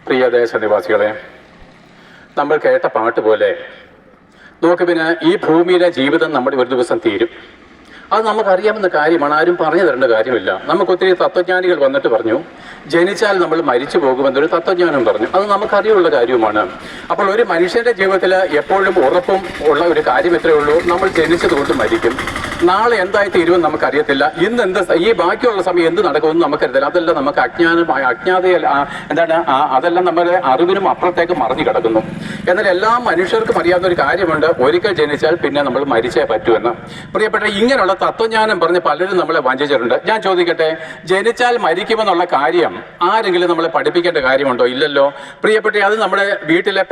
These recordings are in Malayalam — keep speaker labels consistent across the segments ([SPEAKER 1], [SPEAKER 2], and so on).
[SPEAKER 1] പ്രിയ ദേശനിവാസികളെ, നമ്മൾ കേട്ട പാട്ട് പോലെ നോക്ക്, പിന്നെ ഈ ഭൂമിയിലെ ജീവിതം നമ്മുടെ ഒരു ദിവസം തീരും. അത് നമുക്കറിയാവുന്ന കാര്യമാണ്, ആരും പറഞ്ഞു തരേണ്ട കാര്യമില്ല. നമുക്കൊത്തിരി തത്വജ്ഞാനികൾ വന്നിട്ട് പറഞ്ഞു, ജനിച്ചാൽ നമ്മൾ മരിച്ചു പോകുമെന്നൊരു തത്വജ്ഞാനം പറഞ്ഞു. അത് നമുക്കറിയുള്ള കാര്യവുമാണ്. അപ്പോൾ ഒരു മനുഷ്യന്റെ ജീവിതത്തിൽ എപ്പോഴും ഉറപ്പും ഉള്ള ഒരു കാര്യം എത്രയേ ഉള്ളൂ, നമ്മൾ ജനിച്ചത് കൊണ്ട് മരിക്കും. നാളെ എന്തായി തീരുമെന്ന് നമുക്കറിയത്തില്ല. ഇന്ന് എന്ത് ഈ ബാക്കിയുള്ള സമയം എന്ത് നടക്കുമെന്ന് നമുക്കറിയത്തില്ല. അതെല്ലാം നമുക്ക് അജ്ഞാതയല്ല, അതെല്ലാം നമ്മുടെ അറിവിനും അപ്പുറത്തേക്ക് മറിഞ്ഞു കിടക്കുന്നു. എന്നാൽ എല്ലാ മനുഷ്യർക്കും അറിയാവുന്ന ഒരു കാര്യമുണ്ട്, ഒരിക്കൽ ജനിച്ചാൽ പിന്നെ നമ്മൾ മരിച്ചേ പറ്റുമെന്ന്. പ്രിയപ്പെട്ട, ഇങ്ങനെയുള്ള തത്വജ്ഞാനം പറഞ്ഞ് പലരും നമ്മളെ വഞ്ചിച്ചിട്ടുണ്ട്. ഞാൻ ചോദിക്കട്ടെ, ജനിച്ചാൽ മരിക്കുമെന്നുള്ള കാര്യം ആരെങ്കിലും നമ്മളെ പഠിപ്പിക്കേണ്ട കാര്യമുണ്ടോ? ഇല്ലല്ലോ. പ്രിയപ്പെട്ട, അത് നമ്മുടെ വീട്ടിലെ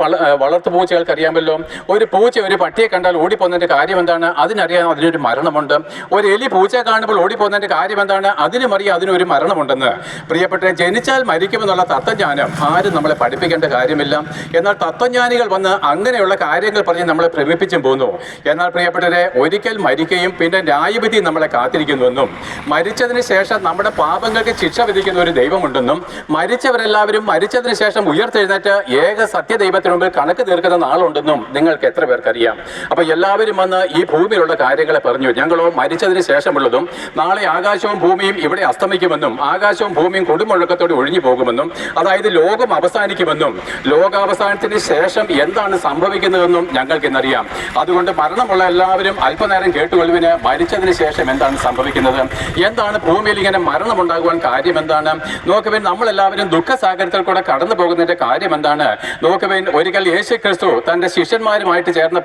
[SPEAKER 1] വളർത്തു പൂച്ചകൾക്ക് അറിയാമല്ലോ. ഒരു പൂച്ച ഒരു പട്ടിയെ കണ്ടാൽ ഓടിപ്പോകുന്നതിന്റെ കാര്യം എന്താണ്? അതിനറിയാം അതിനൊരു മരണമുണ്ട്. ഒരു എലി പൂച്ചയെ കാണുമ്പോൾ ഓടിപ്പോകുന്നതിന്റെ കാര്യം എന്താണ്? അതിനും അറിയാം അതിനൊരു മരണമുണ്ടെന്ന്. പ്രിയപ്പെട്ട, ജനിച്ചാൽ മരിക്കുമെന്നുള്ള തത്വജ്ഞാനം ആരും നമ്മളെ പഠിപ്പിക്കേണ്ട കാര്യമില്ല. എന്നാൽ തത്വജ്ഞാനികൾ വന്ന് അങ്ങനെയുള്ള കാര്യങ്ങൾ പറഞ്ഞ് നമ്മളെ ഭ്രമിപ്പിച്ചും പോന്നു. എന്നാൽ പ്രിയപ്പെട്ടവരെ, ഒരിക്കൽ മരിക്കുകയും പിന്നെ ന്യായവിധി നമ്മളെ കാത്തിരിക്കുന്നുവെന്നും മരിച്ചതിന് ശേഷം നമ്മുടെ പാപങ്ങൾക്ക് ശിക്ഷ വിധിക്കുന്ന ഒരു ദൈവമുണ്ടെന്നും മരിച്ചവരെല്ലാവരും മരിച്ചതിന് ശേഷം ഉയർത്തെഴുന്നേറ്റ് ഏക സത്യദൈവത്തിന് മുമ്പിൽ കണക്ക് തീർക്കുന്ന നാളുണ്ടെന്നും നിങ്ങൾക്ക് എത്ര പേർക്കറിയാം? അപ്പൊ എല്ലാവരും വന്ന് ഈ ഭൂമിയിലുള്ള കാര്യങ്ങളെ പറഞ്ഞു. ഞങ്ങളോ മരിച്ചതിന് ശേഷമുള്ളതും നാളെ ആകാശവും ഭൂമിയും ഇവിടെ അസ്തമിക്കുമെന്നും ആകാശവും ഭൂമിയും കൊടുമുഴക്കത്തോടെ ഒഴിഞ്ഞു പോകുമെന്നും, അതായത് ലോകം അവസാനിക്കുമെന്നും ലോകാവസാനത്തിന് ശേഷം എന്താണ് സംഭവിക്കുന്നതെന്നും ഞങ്ങൾക്ക് ഇന്നറിയാം. അതുകൊണ്ട് മരണമുള്ള എല്ലാവരും അല്പനേരം കേട്ടുകൊള്ളുവിന്. മരിച്ചതിന് ശേഷം എന്താണ് സംഭവിക്കുന്നത്? എന്താണ് ഭൂമിയിൽ ഇങ്ങനെ മരണമുണ്ടാകുവാൻ കാര്യം എന്താണ്? നോക്കുവിൻ, നമ്മളെല്ലാവരും ദുഃഖസാഗരത്തിൽ കൂടെ കടന്നു പോകുന്നതിന്റെ കാര്യം എന്താണ്? നോക്കുവിൻ, ഒരിക്കൽ യേശു ക്രിസ്തു തന്റെ ശിഷ്യന്മാരുമായിട്ട് ചേർന്ന്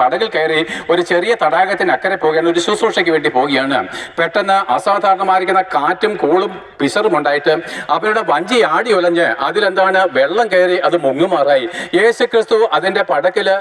[SPEAKER 1] പടകിൽ കയറി ഒരു ചെറിയ തടാകത്തിന് അക്കരെ പോകാൻ ഒരു ശുശ്രൂഷയ്ക്ക് വേണ്ടി പോവുകയാണ്. പെട്ടെന്ന് അസാധാരണമായിരിക്കുന്ന കാറ്റും കോളും പിസറും ഉണ്ടായിട്ട് അവരുടെ വഞ്ചി ആടി ഒലഞ്ഞ് അതിലെന്താണ് വെള്ളം കയറി അത് മുങ്ങുമാറായി. യേശു ക്രിസ്തു അതിന്റെ പടകില്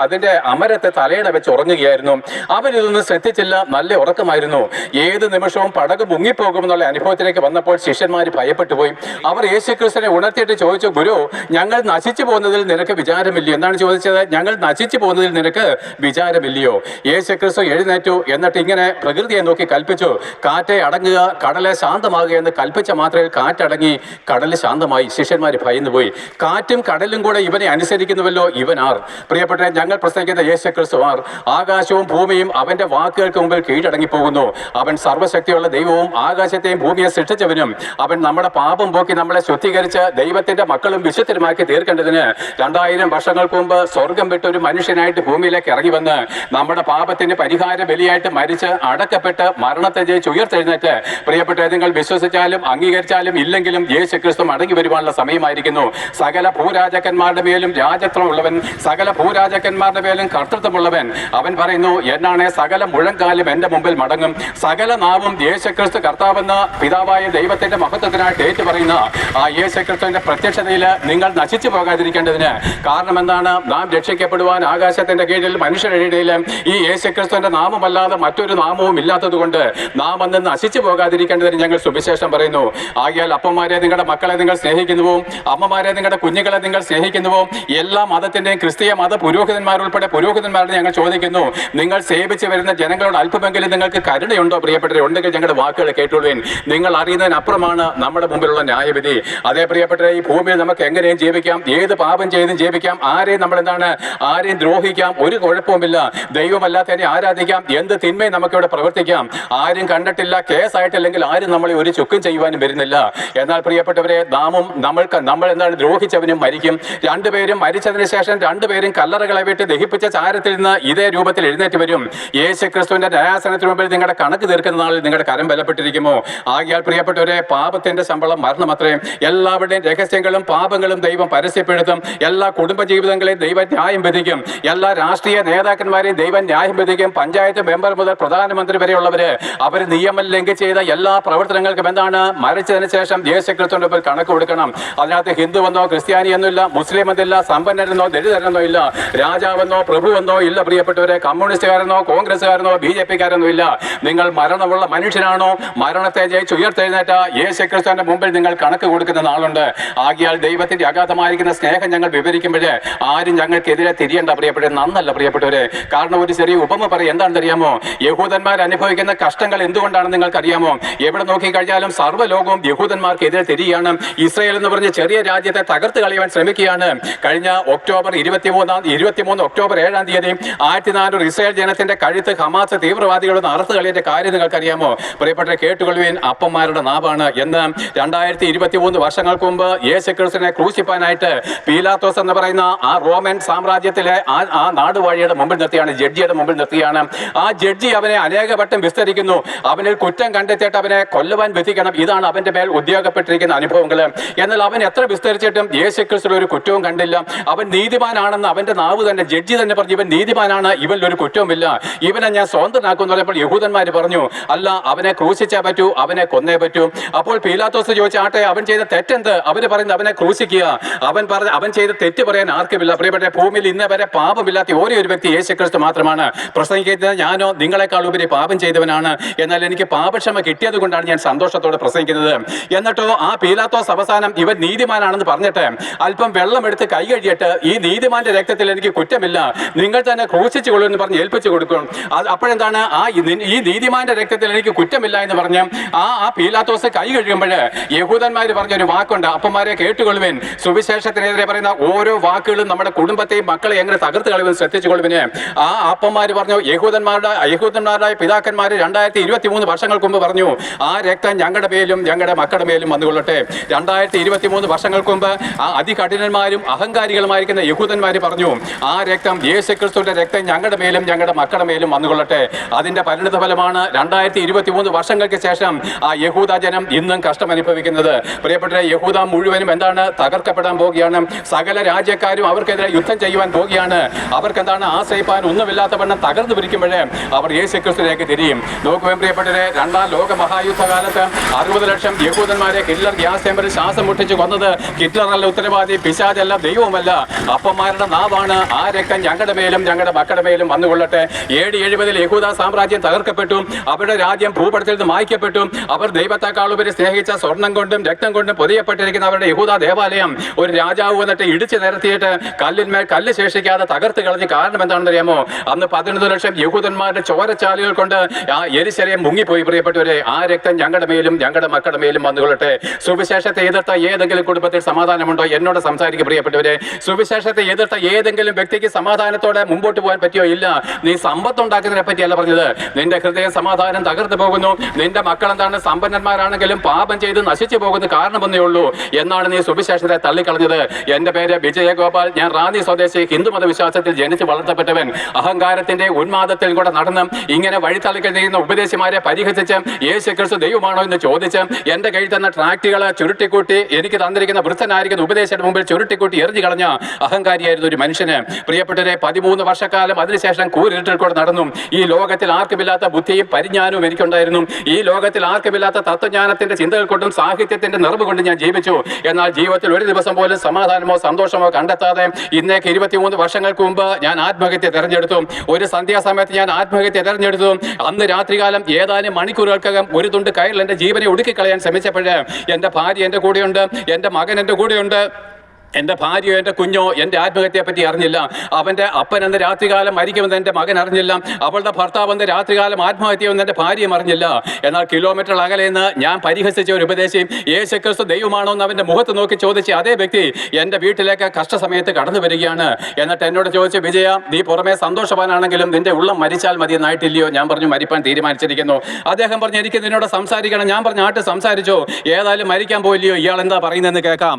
[SPEAKER 1] അതിന്റെ അമരത്തെ തലയിട വെച്ച് ഉറങ്ങുകയായിരുന്നു. അവരിതൊന്നും ശ്രദ്ധിച്ചില്ല, നല്ല ഉറക്കമായിരുന്നു. ഏത് നിമിഷവും പടക് മുങ്ങിപ്പോകുമെന്നുള്ള അനുഭവത്തിലേക്ക് വന്നപ്പോൾ ശിഷ്യന്മാർ ഭയപ്പെട്ടു പോയി. അവർ യേശു ക്രിസ്തുവിനെ ഉണർത്തിയിട്ട് ചോദിച്ചു, ഗുരു, ഞങ്ങൾ നശിച്ചു പോകുന്നതിൽ നിനക്ക് വിചാരമില്ലയോ? എന്താണ് ചോദിച്ചത്? ഞങ്ങൾ നശിച്ചു പോകുന്നതിൽ നിനക്ക് വിചാരമില്ലയോ? യേശു ക്രിസ്തു എഴുന്നേറ്റു, എന്നിട്ട് ഇങ്ങനെ പ്രകൃതിയെ നോക്കി കൽപ്പിച്ചു, കാറ്റെ അടങ്ങുക, കടലെ ശാന്തമാകുക എന്ന് കൽപ്പിച്ച മാത്രമേ കാറ്റടങ്ങി, കടല് ശാന്തമായി. ശിഷ്യന്മാർ ഭയന്നുപോയി. കാറ്റും കടലും കൂടെ ഇവനെ അനുസരിക്കുന്നുവല്ലോ, ഇവൻ ആർ? പ്രിയപ്പെട്ട, ഞങ്ങൾ പ്രസംഗിക്കുന്ന യേശു ക്രിസ്തു ആർ? ആകാശവും ഭൂമിയും അവന്റെ വാക്കുകൾക്ക് മുമ്പിൽ കീഴടങ്ങി പോകുന്നു. അവൻ സർവ്വശക്തിയുള്ള ദൈവവും ആകാശത്തെയും ഭൂമിയെ സൃഷ്ടിച്ചവനും അവൻ നമ്മുടെ പാപം പോക്കി നമ്മളെ ശുദ്ധീകരിച്ച് ദൈവത്തിന്റെ മക്കളും വിശുദ്ധരുമാക്കി തീർക്കേണ്ടതിന് 2000 വർഷങ്ങൾക്ക് മുമ്പ് സ്വർഗം വിട്ട് ഒരു മനുഷ്യനായിട്ട് ഭൂമിയിലേക്ക് ഇറങ്ങി വന്ന് നമ്മുടെ പാപത്തിന് പരിഹാര ബലിയായിട്ട് മരിച്ച് അടക്കപ്പെട്ട് മരണത്തെ ജയിച്ച് ഉയർത്തെഴുന്നേറ്റ്, പ്രിയപ്പെട്ട, നിങ്ങൾ വിശ്വസിച്ചാലും അംഗീകരിച്ചാലും ഇല്ലെങ്കിലും യേശു ക്രിസ്തു മടങ്ങി വരുവാനുള്ള സമയമായിരിക്കുന്നു. സകല ഭൂരാജാക്കന്മാരുടെ മേലും രാജത്വമുള്ളവൻ, സകല ഭൂരാജാക്കന്മാരുടെ മേലും കർത്തൃത്വമുള്ളവൻ. അവൻ പറയുന്നു, എന്നാണ് സകല മുഴങ്കാലും എന്റെ മുമ്പിൽ മടങ്ങും, സകല നാവും യേശുക്രിസ്തു കർത്താവെന്ന് പിതാവായ ദൈവത്തിന്റെ മഹത്വത്തിനായിട്ട് ഏറ്റു പറയുന്ന ആ യേശുക്രിസ്തുവിന്റെ പ്രത്യക്ഷതയിൽ നിങ്ങൾ നശിച്ചു പോകാതിരിക്കേണ്ടതിന്. കാരണം എന്താണ്? നാം രക്ഷിക്കപ്പെടുവാൻ ആകാശത്തിന്റെ കീഴിൽ മനുഷ്യരുടെ ഇടയിൽ ഈ യേശുക്രിസ്തുവിന്റെ നാമമല്ലാതെ മറ്റൊരു നാമവും ഇല്ലാത്തത് കൊണ്ട് നാം അന്ന് നശിച്ചു പോകാതിരിക്കേണ്ടതിന് ഞങ്ങൾ സുവിശേഷം പറയുന്നു. ആകയാൽ അപ്പന്മാരെ നിങ്ങളുടെ മക്കളെ നിങ്ങൾ സ്നേഹിക്കുന്നുവോ? അമ്മമാരെ നിങ്ങളുടെ കുഞ്ഞുങ്ങളെ നിങ്ങൾ സ്നേഹിക്കുന്നുവോ? എല്ലാ മതത്തിന്റെയും ക്രിസ്തീയ മത പുരോഹിതന്മാരുൾപ്പെടെ പുരോഹിതന്മാരോട് ഞങ്ങൾ ചോദിക്കുന്നു, നിങ്ങൾ സേവിച്ച് വരുന്ന ജനങ്ങളോട് അല്പമെങ്കിലും നിങ്ങൾക്ക് കരുണയുണ്ടോ? പ്രിയപ്പെട്ടവരെ, ഉണ്ടെങ്കിൽ ഞങ്ങളുടെ വാക്കുകൾ കേട്ടുകൊള്ളുവിൻ. നിങ്ങൾ അറിയുന്നതിനപ്പുറമാണ് നമ്മുടെ മുമ്പിലുള്ള ന്യായവിധി. അതേ പ്രിയപ്പെട്ടവരെ, ഈ ഭൂമിയിൽ നമുക്ക് എങ്ങനെയും ജീവിക്കാം, ഏത് പാപം ചെയ്തും ജീവിക്കാം, ആരെയും ആരെയും ദ്രോഹിക്കാം, ഒരു കുഴപ്പവുമില്ല. ദൈവമല്ലാത്തതിനെ ആരാധിക്കാം, എന്ത് തിന്മയും നമുക്കിവിടെ പ്രവർത്തിക്കാം. ആരും കണ്ടിട്ടില്ല, കേസായിട്ടില്ലെങ്കിൽ ആരും നമ്മളെ ഒരു ചുക്കും ചെയ്യുവാനും വരുന്നില്ല. എന്നാൽ പ്രിയപ്പെട്ടവരെ, നമ്മൾ എന്താണ് ദ്രോഹിച്ചവനും മരിക്കും. രണ്ടുപേരും മരിച്ചതിന് ശേഷം രണ്ടുപേരും കല്ലറകളെ വിട്ട് ദഹിപ്പിച്ച ചാരത്തിൽ നിന്ന് ഇതേ രൂപത്തിൽ എഴുന്നേറ്റ് വരും. യേശു ക്രിസ്തുവിന്റെ ന്യായാസനത്തിന് മുമ്പിൽ നിങ്ങളുടെ കണക്ക് തീർക്കുന്ന നാളിൽ നിങ്ങളുടെ കരം ബലപ്പെട്ടിരിക്കുമോ? ആകിയാൽ പ്രിയപ്പെട്ടവരെ, പാപത്തിന്റെ ശമ്പളം മരണമത്രേ. എല്ലാവരുടെയും രഹസ്യങ്ങളും പാപങ്ങളും ദൈവം പരസ്യപ്പെടുത്തും. എല്ലാ കുടുംബജീവിതങ്ങളെയും ദൈവം ന്യായം വിധിക്കും. എല്ലാ രാഷ്ട്രീയ നേതാക്കന്മാരെയും ദൈവം ന്യായം വിധിക്കും. പഞ്ചായത്ത് മെമ്പർ മുതൽ പ്രധാനമന്ത്രി വരെയുള്ളവര് അവർ നിയമം ലംഘിച്ച് ചെയ്ത എല്ലാ പ്രവർത്തനങ്ങൾക്കും എന്താണ്? മരിച്ചതിന് ശേഷം യേശു ക്രിസ്തുവിന്റെ മുമ്പിൽ കണക്ക് കൊടുക്കണം. അതിനകത്ത് ഹിന്ദുവെന്നോ ക്രിസ്ത്യാനിയെന്നോ ഇല്ല, മുസ്ലിം എന്നില്ല, സമ്പന്നരെന്നോ ദരിദ്രരെന്നോ ഇല്ല, രാജാവെന്നോ പ്രഭുവെന്നോ ഇല്ല. പ്രിയപ്പെട്ടവരെ, കമ്മ്യൂണിസ്റ്റുകാരെന്നോ കോൺഗ്രസ്സുകാരെന്നോ BJP-കാരെന്നോ ഇല്ല. നിങ്ങൾ മരണമുള്ള മനുഷ്യനാണോ? മരണത്തെ ജയിച്ച് ഉയർത്തെഴുന്നേറ്റ യേശു ക്രിസ്തുവിന്റെ മുമ്പിൽ നിങ്ങൾ കണക്ക് കൊടുക്കുന്ന നാളുണ്ട്. ആകിയാൽ ദൈവത്തിന്റെ അഗാധമായിരിക്കുന്ന സ്നേഹം ഞങ്ങൾ വിവരിക്കുമ്പോഴേ ആരും ഞങ്ങൾക്കെതിരെ തിരിയേണ്ട പ്രിയപ്പെട്ടവരെ, നന്നല്ല പ്രിയപ്പെട്ടവരെ. കാരണം ഒരു ചെറിയ ഉപമ പറയും. എന്താ എന്താണെന്നറിയാമോ? യഹൂദന്മാർ അനുഭവിക്കുന്ന കഷ്ടങ്ങൾ എന്തുകൊണ്ടാണെന്ന് നിങ്ങൾക്കറിയാമോ? എവിടെ നോക്കിക്കഴിഞ്ഞാലും സർവ്വലോകവും യഹൂദന്മാർക്കെതിരെ തിരിയാണ്. ഇസ്രായേൽ എന്ന് പറഞ്ഞ ചെറിയ രാജ്യത്തെ തകർത്ത് കളയുവാൻ ശ്രമിക്കുകയാണ്. കഴിഞ്ഞ ഒക്ടോബർ 23 ഒക്ടോബർ 7 തീയതി 1400 ഇസ്രായേൽ ജനത്തിന്റെ കഴുത്ത് ഹമാസ് തീവ്രവാദികളൊന്ന് അറുത്ത് കളിയുടെ കാര്യം നിങ്ങൾക്കറിയാമോ? പ്രിയപ്പെട്ട കേട്ടുകൊള്ളുവിൻ, അപ്പന്മാരുടെ നാവാണ് എന്ന് 2023 വർഷങ്ങൾക്ക് മുമ്പ് യേശുക്രിസ്തുവിനെ ക്രൂശിപ്പാനായിട്ട് പീലാത്തോസ് എന്ന് പറയുന്ന ആ റോമൻ സാമ്രാജ്യത്തിലെ ആ നാടുവാഴിയുടെ മുമ്പിൽ നിർത്തിയാണ്, ജഡ്ജിയുടെ മുമ്പിൽ നിർത്തിയാണ്. ആ ജഡ്ജി അവനെ അനേകവട്ടം വിസ്തരിക്കുന്നു. അവനിൽ കുറ്റം കണ്ടെത്തിയിട്ട് അവനെ കൊല്ലുവാൻ വിധിക്കണം. ഇതാണ് അവന്റെ മേൽ ഉദ്യോഗപ്പെട്ടിരിക്കുന്ന അനുഭവങ്ങൾ. എന്നാൽ അവൻ എത്ര വിസ്തരിച്ചിട്ടും യേശുക്രിസ്തുവിൽ ഒരു കുറ്റവും കണ്ടില്ല. അവൻ നീതിമാനാണെന്ന് അവന്റെ നാവ് തന്നെ, ജഡ്ജി തന്നെ പറഞ്ഞു, ഇവൻ നീതിമാനാണ്, ഇവനിൽ ഒരു കുറ്റവുമില്ല, ഇവനെ ഞാൻ സ്വതന്ത്രനാക്കും എന്ന് പറഞ്ഞപ്പോൾ യഹൂദന്മാർ പറഞ്ഞു, അല്ല, അവനെ ക്രൂശിച്ചേ പറ്റൂ, അവനെ കൊന്നേ പറ്റൂ. അപ്പോൾ പീലാത്തോസ് ചോദിച്ചു, ആട്ടെ, അവൻ ചെയ്ത തെറ്റെന്ത്? അവര് പറയുന്നത് അവനെ ക്രൂശിക്കുക. അവൻ ചെയ്ത തെറ്റ് പറയാൻ ആർക്കുമില്ല. പ്രിയപ്പെട്ട, ഭൂമിയിൽ ഇന്ന് വരെ പാപമില്ലാത്ത ഒരേ ഒരു വ്യക്തി യേശുക്രിസ്തു മാത്രമാണ്. പ്രസംഗിക്കുന്നത് ഞാനോ നിങ്ങളെക്കാൾ ഉപരി പാപം ചെയ്തവനാണ്, എന്നാൽ എനിക്ക് പാപക്ഷമ കിട്ടിയത് കൊണ്ടാണ് ഞാൻ സന്തോഷത്തോടെ പ്രസംഗിക്കുന്നത്. എന്നിട്ടോ ആ പീലാത്തോസ് അവസാനം ഇവൻ നീതിമാനാണെന്ന് പറഞ്ഞിട്ട് അല്പം വെള്ളം എടുത്ത് കൈ കഴിയിട്ട്, ഈ നീതിമാന്റെ രക്തത്തിൽ എനിക്ക് കുറ്റമില്ല, നിങ്ങൾ തന്നെ ക്രൂശിച്ചു കൊള്ളൂ എന്ന് പറഞ്ഞ് ഏൽപ്പിച്ചു കൊടുക്കും. അപ്പോഴെന്താണ്, ഈ നീതിമാന്റെ രക്തത്തിൽ എനിക്ക് കുറ്റമില്ല എന്ന് പറഞ്ഞ് ആ പീലാത്തോസ് കൈ കഴിയുമ്പോൾ യഹൂദന്മാർ പറഞ്ഞൊരു വാക്കുണ്ട്, അപ്പന്മാരെ കേട്ടുകൊള്ളുവിൻ, സുവിശേഷത്തിനെതിരെ പറയുന്ന ഓരോ വാക്കുകളും നമ്മുടെ കുടുംബത്തെയും മക്കളെ എങ്ങനെ തകർത്ത് കളയുമെന്ന് ശ്രദ്ധിച്ചുകൊള്ളുവിന്. ആ അപ്പന്മാർ പറഞ്ഞു, യഹൂദന്മാരുടെ പിതാക്കന്മാർ 2023 വർഷങ്ങൾക്ക് മുമ്പ് പറഞ്ഞു, ആ രക്തം ഞങ്ങളുടെ മേലും ഞങ്ങളുടെ മക്കളുടെ മേലും വന്നുകൊള്ളട്ടെ. 2023 വർഷങ്ങൾക്ക് മുമ്പ് ആ അതികഠിനന്മാരും അഹങ്കാരികളുമായിരിക്കുന്ന യഹൂദന്മാർ പറഞ്ഞു, ആ രക്തം, യേശുക്രിസ്തുവിന്റെ രക്തം ഞങ്ങളുടെ മേലും ഞങ്ങളുടെ മക്കളുടെ മേലും വന്നുകൊള്ളട്ടെ. അതിന്റെ പരിണിത ഫലമാണ് 2023 വർഷങ്ങൾക്ക് ശേഷം ആ യഹൂദ ജനം ഇന്നും കഷ്ടം അനുഭവിക്കുന്നത്. പ്രിയപ്പെട്ട, യഹൂദ മുഴുവനും എന്താണ്, തകർക്കപ്പെടാൻ പോവുകയാണ്. സകല രാജ്യക്കാരും അവർക്കെതിരെ യുദ്ധം ചെയ്യുവാൻ പോവുകയാണ്. അവർക്കെന്താണ്, ആശ്രയിപ്പാൻ ഒന്നുമില്ലാത്ത വണ്ണം തകർന്നു പിരിക്കുമ്പോഴേ അവർ യേശുക്രിസ്തുവിലേക്ക് തിരിയും. നോക്കുവാൻ പ്രിയപ്പെട്ടവരെ, 2ാം ലോക മഹായുദ്ധകാലത്ത് 60 ലക്ഷം യഹൂദന്മാരെ ഹിറ്റ്ലർ ഗ്യാസ് ചേമ്പറിൽ ശ്വാസം മുട്ടിച്ച് കൊന്നത് ഹിറ്റ്ലറല്ല ഉത്തരവാദി, പിശാചല്ല, ദൈവവുമല്ല, അപ്പന്മാരുടെ നാവാണ്. ആ രക്തം ഞങ്ങളുടെ മേലും ഞങ്ങളുടെ മക്കളുടെ മേലും വന്നുകൊള്ളട്ടെ. AD 70 യഹൂദ സാമ്രാജ്യം തകർക്കപ്പെട്ടു. അവരുടെ രാജ്യം ഭൂപടത്തിൽ നിന്ന് മായ്ക്കപ്പെട്ടു. അവർ ദൈവത്തെക്കാൾ ഉപരി സ്നേഹിച്ച സ്വർണം കൊണ്ടും രക്തം കൊണ്ടും പൊതിയപ്പെട്ടിരിക്കുന്ന അവരുടെ യഹൂദ ദേവാലയം ഒരു രാജാവ് വന്നിട്ട് ഇടിച്ചു നിരത്തിയിട്ട് കല്ലിന്മേൽ കല്ല് ശേഷിക്കാതെ തകർത്ത് കളഞ്ഞ്. കാരണം എന്താണെന്ന് അറിയാമോ? അന്ന് 11 ലക്ഷം യഹൂദന്മാരുടെ ചോരച്ചാലുകൾ കൊണ്ട് ആ യെരുശലേം മുങ്ങിപ്പോയി. പ്രിയപ്പെട്ടവരെ, ആ രക്തം ഞങ്ങളുടെ മേലും ഞങ്ങളുടെ മക്കളുടെ മേലും വന്നുകൊള്ളട്ടെ. സുവിശേഷത്തെ എതിർത്ത ഏതെങ്കിലും കുടുംബത്തിൽ സമാധാനമുണ്ടോ? എന്നോട് സംസാരിക്കും പ്രിയപ്പെട്ടവരെ. സുവിശേഷത്തെ എതിർത്ത ഏതെങ്കിലും വ്യക്തിക്ക് സമാധാനത്തോടെ മുമ്പോട്ട് പോകാൻ പറ്റിയോ? ഇല്ല. നീ സമ്പത്തുണ്ടാക്കുന്നതിനെ പറ്റിയല്ല പറഞ്ഞത്. നിന്റെ ഹൃദയ സമാധാനം തകർന്നു പോകുന്നു. നിന്റെ മക്കൾ എന്താണ്, സമ്പന്നന്മാരാണെങ്കിലും പാപം ചെയ്ത് നശിച്ചു പോകുന്ന കാരണമെന്നേ ഉള്ളൂ എന്നാണ് നീ സുവിശേഷത്തെ തള്ളിക്കളഞ്ഞത്. എന്റെ പേര് വിജയഗോപാൽ. ഞാൻ റാന്നി സ്വദേശി, ഹിന്ദുമത വിശ്വാസത്തിൽ ജനിച്ച് വളർത്തപ്പെട്ടവൻ. അഹങ്കാരത്തിന്റെ ഉന്മാദത്തിൽ കൂടെ നടന്ന് ഇങ്ങനെ വഴിത്തള്ളിക്കൽ ചെയ്യുന്ന ഉപദേശിമാരെ പരിഹസിച്ച് യേശുക്രിസ്തു ദൈവമാണോ എന്ന് ചോദിച്ച് എന്റെ കയ്യിൽ തന്ന ട്രാക്റ്റുകളെ ചുരുട്ടിക്കൂട്ടി എനിക്ക് തന്നിരിക്കുന്ന വൃദ്ധനായിരിക്കുന്ന ഉപദേശത്തിന്റെ മുമ്പിൽ ചുരുട്ടിക്കൂട്ടി എറിഞ്ഞു കളഞ്ഞ അഹങ്കാരിയായിരുന്നു ഒരു മനുഷ്യന്. പ്രിയപ്പെട്ടവരെ, 13 വർഷക്കാലം അതിനുശേഷം കൂരിരുട്ടിൽ കൂടെ നടന്നു. ഈ ലോകത്തിൽ ആർക്കുമില്ലാത്ത ബുദ്ധിയും പരിജ്ഞാനവും എനിക്കുണ്ടായിരുന്നു. ഈ ലോകത്തിൽ ആർക്കുമില്ലാത്ത തത്വജ്ഞാനത്തിന്റെ ചിന്തകൾ കൊണ്ടും സാഹിത്യത്തിന്റെ നിറവ് കൊണ്ടും ഞാൻ ജീവിച്ചു. എന്നാൽ ജീവിതത്തിൽ ഒരു ദിവസം പോലും സമാധാനമോ സന്തോഷമോ കണ്ടെത്താതെ ഇന്നേക്ക് 23 വർഷങ്ങൾക്ക് മുമ്പ് ഞാൻ ആത്മഹത്യ തെരഞ്ഞെടുത്തു. ഒരു സന്ധ്യാസമയത്ത് ഞാൻ ആത്മഹത്യ തെരഞ്ഞെടുത്തു. അന്ന് രാത്രികാലം ഏതാനും മണിക്കൂറുകൾക്കകം ഒരു തുണ്ട് കയറിൽ എന്റെ ജീവനെ ഒടുക്കിക്കളയാൻ ശ്രമിച്ചപ്പോഴേ എന്റെ ഭാര്യ എന്റെ കൂടെയുണ്ട്, എന്റെ മകൻ എന്റെ കൂടെയുണ്ട്. എൻ്റെ ഭാര്യയോ എൻ്റെ കുഞ്ഞോ എൻ്റെ ആത്മഹത്യയെ പറ്റി അറിഞ്ഞില്ല. അവൻ്റെ അപ്പൻ എന്ന് രാത്രികാലം മരിക്കുമെന്ന് എൻ്റെ മകൻ അറിഞ്ഞില്ല. അവളുടെ ഭർത്താവ് എന്ന് രാത്രികാലം ആത്മഹത്യയെന്ന് എൻ്റെ ഭാര്യയും അറിഞ്ഞില്ല. എന്നാൽ കിലോമീറ്റർ അകലെ നിന്ന് ഞാൻ പരിഹസിച്ച ഒരു ഉപദേശി യേശുക്രിസ്തു ദൈവമാണോ എന്ന് അവൻ്റെ മുഖത്ത് നോക്കി ചോദിച്ച അതേ വ്യക്തി എൻ്റെ വീട്ടിലേക്ക് കഷ്ടസമയത്ത് കടന്നു വരികയാണ്. എന്നിട്ട് എന്നോട് ചോദിച്ചു, വിജയ, നീ പുറമേ സന്തോഷവാനാണെങ്കിലും നിന്റെ ഉള്ളം മരിച്ചാൽ മതി എന്നായിട്ടില്ലയോ? ഞാൻ പറഞ്ഞു, മരിപ്പാൻ തീരുമാനിച്ചിരിക്കുന്നു. അദ്ദേഹം പറഞ്ഞു, എനിക്ക് നിന്നോട് സംസാരിക്കണം. ഞാൻ പറഞ്ഞു, ആട്ട് സംസാരിച്ചോ, ഏതായാലും മരിക്കാൻ പോയില്ലയോ, ഇയാൾ എന്താ പറയുന്നതെന്ന് കേൾക്കാം.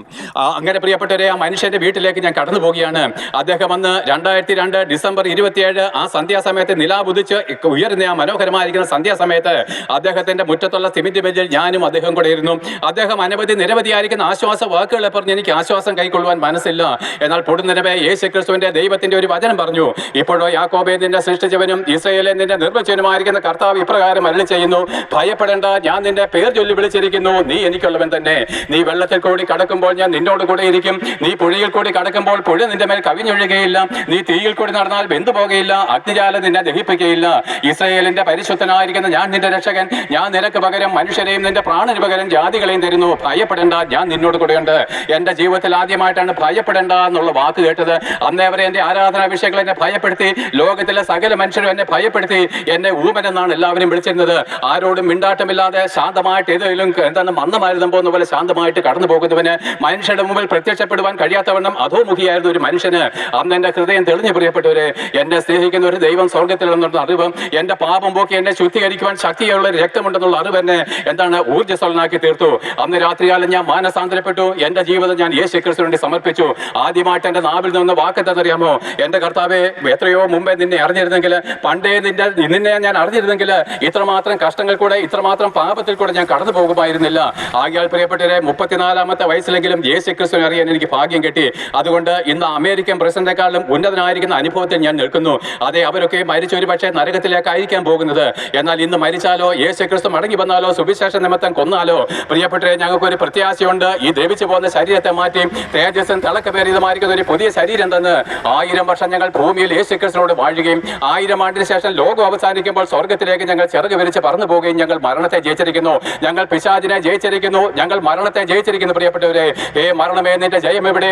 [SPEAKER 1] അങ്ങനെ പ്രിയപ്പെട്ടവരെ, ആ മനുഷ്യന്റെ വീട്ടിലേക്ക് ഞാൻ കടന്നു പോവുകയാണ്. അദ്ദേഹം അന്ന് 2002 ഡിസംബർ 27 ആ സന്ധ്യാസമയത്ത് നിലാവുദിച്ച് ഉയർന്ന ആ മനോഹരമായിരിക്കുന്ന സന്ധ്യാസമയത്ത് അദ്ദേഹത്തിന്റെ മുറ്റത്തുള്ള സിമന്റ് ബെഞ്ചിൽ ഞാനും അദ്ദേഹം കൂടെ ഇരുന്നു. അദ്ദേഹം നിരവധിയായിരിക്കുന്ന ആശ്വാസ വാക്കുകളെ പറഞ്ഞ് എനിക്ക് ആശ്വാസം കൈക്കൊള്ളുവാൻ മനസ്സില്ല. എന്നാൽ പൊടുന്നനവേ യേശുക്രിസ്തുവിന്റെ ദൈവത്തിന്റെ ഒരു വചനം പറഞ്ഞു, ഇപ്പോഴോ യാക്കോബേ നിന്നെ സൃഷ്ടിച്ചവനും ഇസ്രായേലിനെ നിന്നെ നിർവചനമായിരിക്കുന്ന കർത്താവ് ഇപ്രകാരം അരുളി ചെയ്യുന്നു, ഭയപ്പെടേണ്ട, ഞാൻ നിന്റെ പേർ ചൊല്ലി വിളിച്ചിരിക്കുന്നു, നീ എനിക്കുള്ളവൻ തന്നെ. നീ വെള്ളത്തിൽ കൂടി കടക്കുമ്പോൾ ഞാൻ നിന്നോട് കൂടെ ഇരിക്കും, നീ പുഴയിൽ കൂടി കടക്കുമ്പോൾ പുഴ നിന്റെ മേൽ കവിഞ്ഞൊഴുകയില്ല. നീ തീയിൽ കൂടി നടന്നാൽ വെന്തു പോകുകയില്ല. അഗ്നിജാലം നിന്നെ ദഹിപ്പിക്കുകയില്ല. ഇസ്രായേലിന്റെ പരിശുദ്ധനായിരിക്കുന്ന ഞാൻ നിന്റെ രക്ഷകൻ. ഞാൻ നിനക്ക് പകരം മനുഷ്യരെയും നിന്റെ പ്രാണന് പകരം ജാതികളെയും തരുന്നു. ഭയപ്പെടേണ്ട, ഞാൻ നിന്നോട് കൂടെയുണ്ട്. എന്റെ ജീവിതത്തിൽ ആദ്യമായിട്ടാണ് ഭയപ്പെടേണ്ട എന്നുള്ള വാക്ക് കേട്ടത്. അന്നേ വരെ എന്റെ ആരാധനാ വിഷയങ്ങൾ എന്നെ ഭയപ്പെടുത്തി. ലോകത്തിലെ സകല മനുഷ്യരും എന്നെ ഭയപ്പെടുത്തി. എന്നെ ഊമനെന്നാണ് എല്ലാവരും വിളിച്ചിരുന്നത്. ആരോടും മിണ്ടാട്ടമില്ലാതെ ശാന്തമായിട്ട് ഏതെങ്കിലും എന്താണ് മന്ദമാരുതം പോകുന്ന പോലെ ശാന്തമായിട്ട് കടന്നു പോകുന്നവന്, മനുഷ്യരുടെ മുമ്പിൽ പ്രത്യക്ഷപ്പെടുവാൻ കഴിയാത്തവണ്ണം അധോമുഖിയായിരുന്ന ഒരു മനുഷ്യന് അന്ന് എന്റെ ഹൃദയം തെളിഞ്ഞു. പ്രിയപ്പെട്ടവരെ, എന്നെ സ്നേഹിക്കുന്ന ഒരു ദൈവം സ്വർഗത്തിലെന്നുള്ള അറിവ്, എന്റെ പാപം പോക്കി എന്നെ ശുദ്ധീകരിക്കുവാൻ ശക്തിയുള്ള രക്തമുണ്ടെന്നുള്ള അറിവ് എന്നെ എന്താണ് ഊർജ്ജസ്വലനാക്കി തീർത്തു. അന്ന് രാത്രികാലം ഞാൻ മാനസാന്തരപ്പെട്ടു. എന്റെ ജീവിതം ഞാൻ യേശു ക്രിസ്തുവിന് വേണ്ടി സമർപ്പിച്ചു. ആദ്യമായിട്ട് എന്റെ നാവിൽ നിന്ന് വാക്കെന്താണെന്നറിയാമോ? എന്റെ കർത്താവേ, എത്രയോ മുമ്പേ നിന്നെ അറിഞ്ഞിരുന്നെങ്കിൽ, പണ്ടേ നിന്നെ ഞാൻ അറിഞ്ഞിരുന്നെങ്കിൽ ഇത്രമാത്രം കഷ്ടങ്ങൾ കൂടെ, ഇത്രമാത്രം പാപത്തിൽ കൂടെ ഞാൻ കടന്നു പോകുമായിരുന്നില്ല. ആകയാൽ പ്രിയപ്പെട്ടവരെ, 34-ാമത്തെ വയസ്സിലെങ്കിലും യേശു ക്രിസ്തുവിനെ അറിയാൻ എനിക്ക് ഭാഗ്യം കിട്ടി. അതുകൊണ്ട് ഇന്ന് അമേരിക്കൻ പ്രസിഡന്റിനെക്കാളും ഉന്നതനായിരിക്കുന്ന അനുഭവത്തിൽ ഞാൻ നിൽക്കുന്നു. അതെ, അവരൊക്കെ മരിച്ച ഒരു പക്ഷേ നരകത്തിലേക്കായിരിക്കാൻ പോകുന്നത്. എന്നാൽ ഇന്ന് മരിച്ചാലോ, യേശു ക്രിസ്തു മടങ്ങി വന്നാലോ, സുവിശേഷ നിമിത്തം കൊന്നാലോ, പ്രിയപ്പെട്ടവരെ, ഞങ്ങൾക്കൊരു പ്രത്യാശയുണ്ട്. ഈ ദ്രവിച്ചു പോകുന്ന ശരീരത്തെ മാറ്റി തേജസ്സും തിളക്കമേറിയതുമായിരിക്കുന്ന ഒരു പുതിയ ശരീരം തന്ന് 1000 വർഷം ഞങ്ങൾ ഭൂമിയിൽ യേശു ക്രിസ്തുവിനോട് വാഴുകയും 1000 ആണ്ടിന് ശേഷം ലോകം അവസാനിക്കുമ്പോൾ സ്വർഗത്തിലേക്ക് ഞങ്ങൾ ചിറക് വിരിച്ച് പറന്നു പോവുകയും ഞങ്ങൾ മരണത്തെ ജയിച്ചിരിക്കുന്നു. ഞങ്ങൾ പിശാചിനെ ജയിച്ചിരിക്കുന്നു. ഞങ്ങൾ മരണത്തെ ജയിച്ചിരിക്കുന്നു. പ്രിയപ്പെട്ടവരെ, മരണമേ നിന്റെ ജയം എവിടെ?